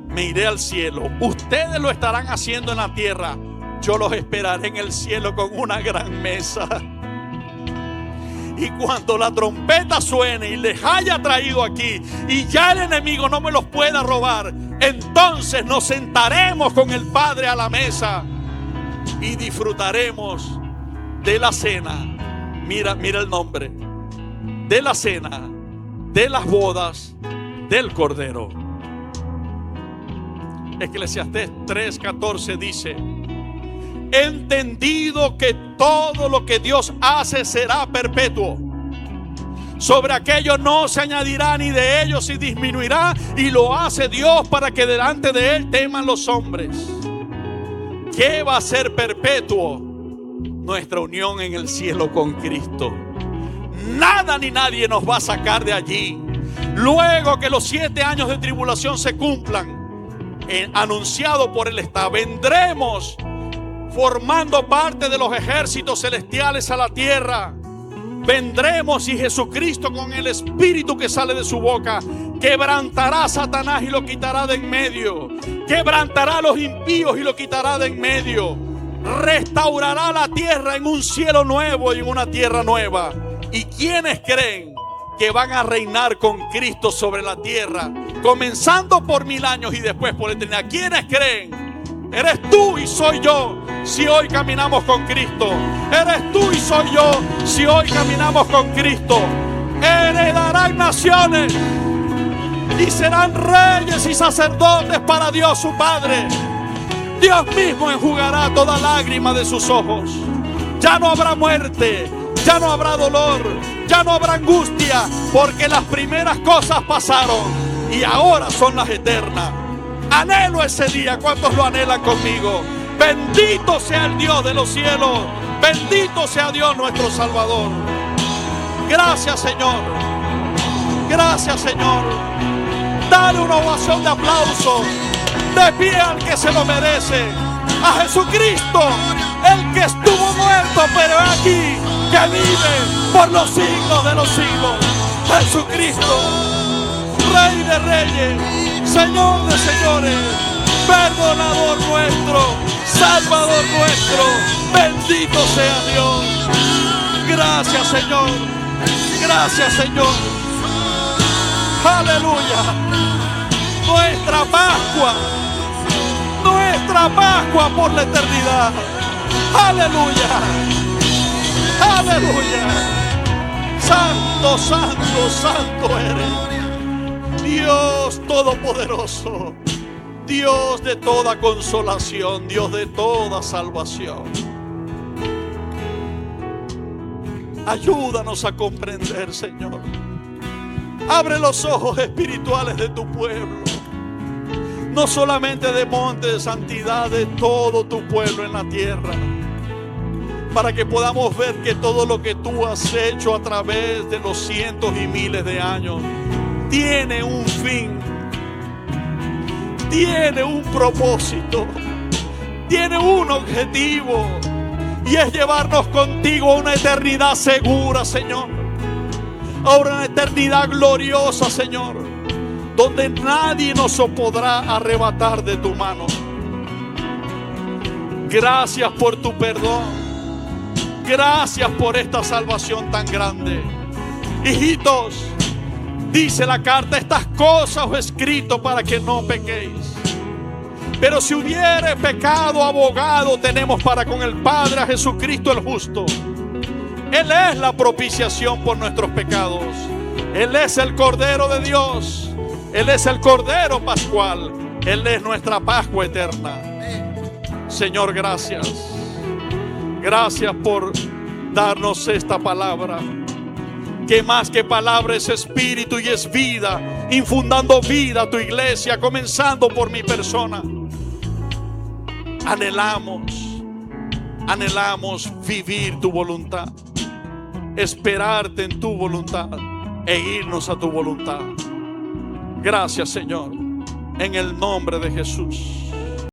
me iré al cielo. Ustedes lo estarán haciendo en la tierra, yo los esperaré en el cielo con una gran mesa. Y cuando la trompeta suene y les haya traído aquí y ya el enemigo no me los pueda robar, entonces nos sentaremos con el Padre a la mesa y disfrutaremos de la cena. Mira el nombre: de la cena, de las bodas del Cordero. Eclesiastés 3:14 dice: entendido que todo lo que Dios hace será perpetuo, Sobre aquello no se añadirá, ni de ellos se disminuirá, y lo hace Dios para que delante de Él teman los hombres. ¿Qué va a ser perpetuo? Nuestra unión en el cielo con Cristo. Nada ni nadie nos va a sacar de allí. Luego que los 7 años de tribulación se cumplan, anunciado por Él está, vendremos formando parte de los ejércitos celestiales a la tierra. Vendremos y Jesucristo, con el espíritu que sale de su boca, quebrantará a Satanás y lo quitará de en medio. Quebrantará a los impíos y lo quitará de en medio. Restaurará la tierra en un cielo nuevo y en una tierra nueva. ¿Y quiénes creen que van a reinar con Cristo sobre la tierra, comenzando por 1000 años y después por la eternidad? ¿Quiénes creen? Eres tú y soy yo, si hoy caminamos con Cristo. Eres tú y soy yo, si hoy caminamos con Cristo. Heredarán naciones y serán reyes y sacerdotes para Dios su Padre. Dios mismo enjugará toda lágrima de sus ojos. Ya no habrá muerte, ya no habrá dolor, ya no habrá angustia, porque las primeras cosas pasaron y ahora son las eternas. Anhelo ese día. ¿Cuántos lo anhelan conmigo? Bendito sea el Dios de los cielos. Bendito sea Dios nuestro Salvador. Gracias, Señor. Gracias, Señor. Dale una ovación de aplauso. De pie al que se lo merece. A Jesucristo, el que estuvo muerto, pero aquí, que vive por los siglos de los siglos. Jesucristo, Rey de reyes, Señor de señores, perdonador nuestro, Salvador nuestro. Bendito sea Dios. Gracias, Señor. Gracias, Señor. Aleluya. Nuestra Pascua por la eternidad. Aleluya. Aleluya. Santo, santo, santo eres. Dios todopoderoso, Dios de toda consolación, Dios de toda salvación. Ayúdanos a comprender, Señor. Abre los ojos espirituales de tu pueblo, no solamente de Monte de Santidad, de todo tu pueblo en la tierra, para que podamos ver que todo lo que tú has hecho a través de los cientos y miles de años tiene un fin, tiene un propósito, tiene un objetivo, y es llevarnos contigo a una eternidad segura, Señor, a una eternidad gloriosa, Señor, donde nadie nos podrá arrebatar de tu mano. Gracias por tu perdón, gracias por esta salvación tan grande. Hijitos, dice la carta, estas cosas os he escrito para que no pequéis. Pero si hubiere pecado, abogado tenemos para con el Padre, a Jesucristo el justo. Él es la propiciación por nuestros pecados. Él es el Cordero de Dios. Él es el Cordero Pascual. Él es nuestra Pascua eterna. Señor, gracias. Gracias por darnos esta palabra, que más que palabra es espíritu y es vida, infundando vida a tu iglesia, comenzando por mi persona. Anhelamos vivir tu voluntad, esperarte en tu voluntad e irnos a tu voluntad. Gracias, Señor, en el nombre de Jesús.